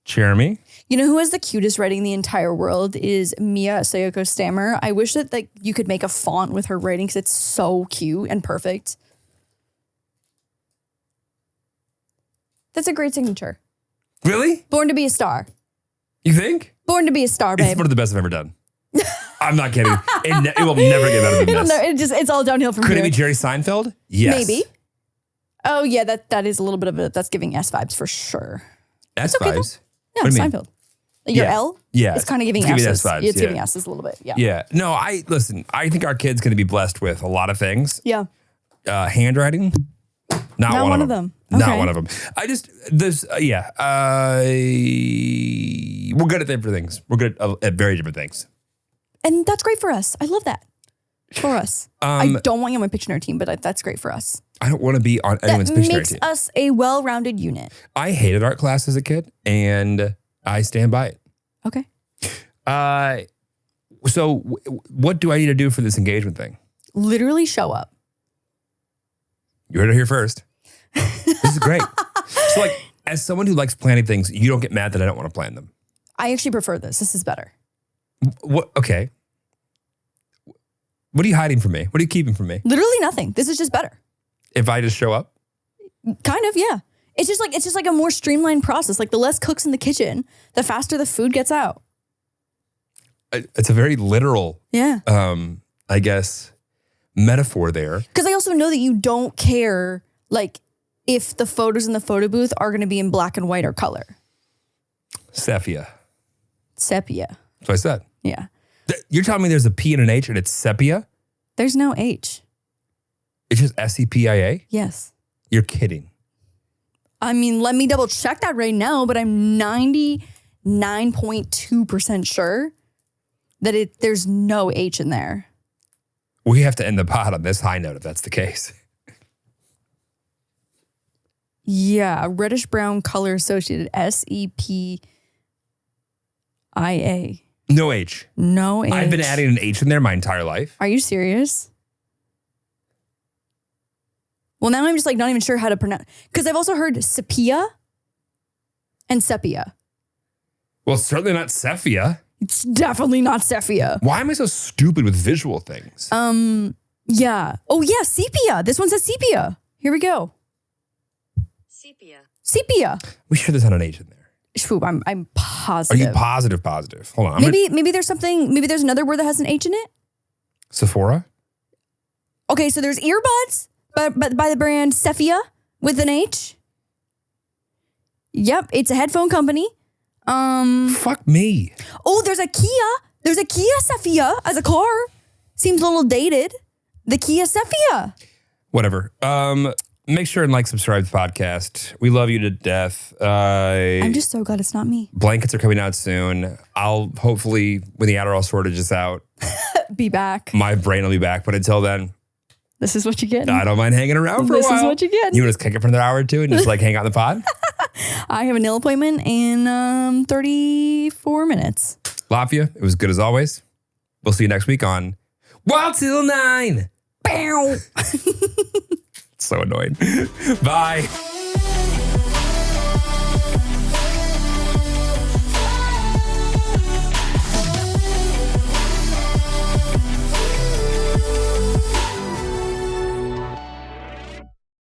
Jeremy. You know who has the cutest writing in the entire world is Mia Sayoko Stammer. I wish that like you could make a font with her writing because it's so cute and perfect. That's a great signature. Really? Born to be a star. You think? Born to be a star, babe. It's one of the best I've ever done. I'm not kidding. It will never get better than this. It's all downhill from Could here. it be Jerry Seinfeld? Yes. Maybe. Oh yeah, that is a little bit of that's giving S vibes for sure. S okay, vibes? Yeah, What do you mean? Seinfeld. Your Yeah. L? Yeah. It's kind of giving It's giving S's. S vibes, It's yeah. giving S's a little bit. Yeah. Yeah. No, listen, I think our kid's going to be blessed with a lot of things. Yeah. Handwriting, not one of them. Not Okay. one of them. We're good at different things. We're good at very different things. And that's great for us. I love that. For us. I don't want you on my Pictionary team, but that's great for us. I don't want to be on anyone's That Pictionary makes team. us a well-rounded unit. I hated art class as a kid, and I stand by it. Okay. So what do I need to do for this engagement thing? Literally show up. You heard it here first. This is great. So like, as someone who likes planning things, you don't get mad that I don't want to plan them. I actually prefer this. This is better. What? Okay. What are you hiding from me? What are you keeping from me? Literally nothing. This is just better. If I just show up? Kind of, yeah. It's just like a more streamlined process. Like the less cooks in the kitchen, the faster the food gets out. It's a very literal, Yeah. I guess, metaphor there. Because I also know that you don't care, like, if the photos in the photo booth are going to be in black and white or color. Sepia. Sepia. That's what I said. Yeah. You're telling me there's a P and an H and it's sepia? There's no H. It's just S-E-P-I-A? Yes. You're kidding. I mean, let me double check that right now, but I'm 99.2% sure that there's no H in there. We have to end the pod on this high note if that's the case. Yeah, reddish brown color associated S-E-P-I-A. No H. No H. I've been adding an H in there my entire life. Are you serious? Well, now I'm just like not even sure how to pronounce, because I've also heard sepia and sepia. Well, it's certainly not sepia. It's definitely not sepia. Why am I so stupid with visual things? Yeah. Oh yeah, sepia. This one says sepia. Here we go. Sepia. Sepia. We sure there's not an H in there. Swoop, I'm Are positive. you positive? Hold on. Maybe there's something, maybe there's another word that has an H in it. Sephora? Okay, so there's earbuds, but by the brand Sephia with an H. Yep, it's a headphone company. Fuck me. Oh, there's a Kia. There's a Kia Sephia as a car. Seems a little dated. The Kia Sephia. Whatever. Make sure and subscribe to the podcast. We love you to death. I'm just so glad it's not me. Blankets are coming out soon. I'll hopefully, when the Adderall shortage is out, Be back. my brain will be back. But until then, This is what you get. I don't mind hanging around for This a while. is what you get. You want to just kick it for another hour or two and just hang out in the pod? I have a nail appointment in 34 minutes. Lafia, it was good as always. We'll see you next week on Wild Till 9. Bow. So annoying. Bye.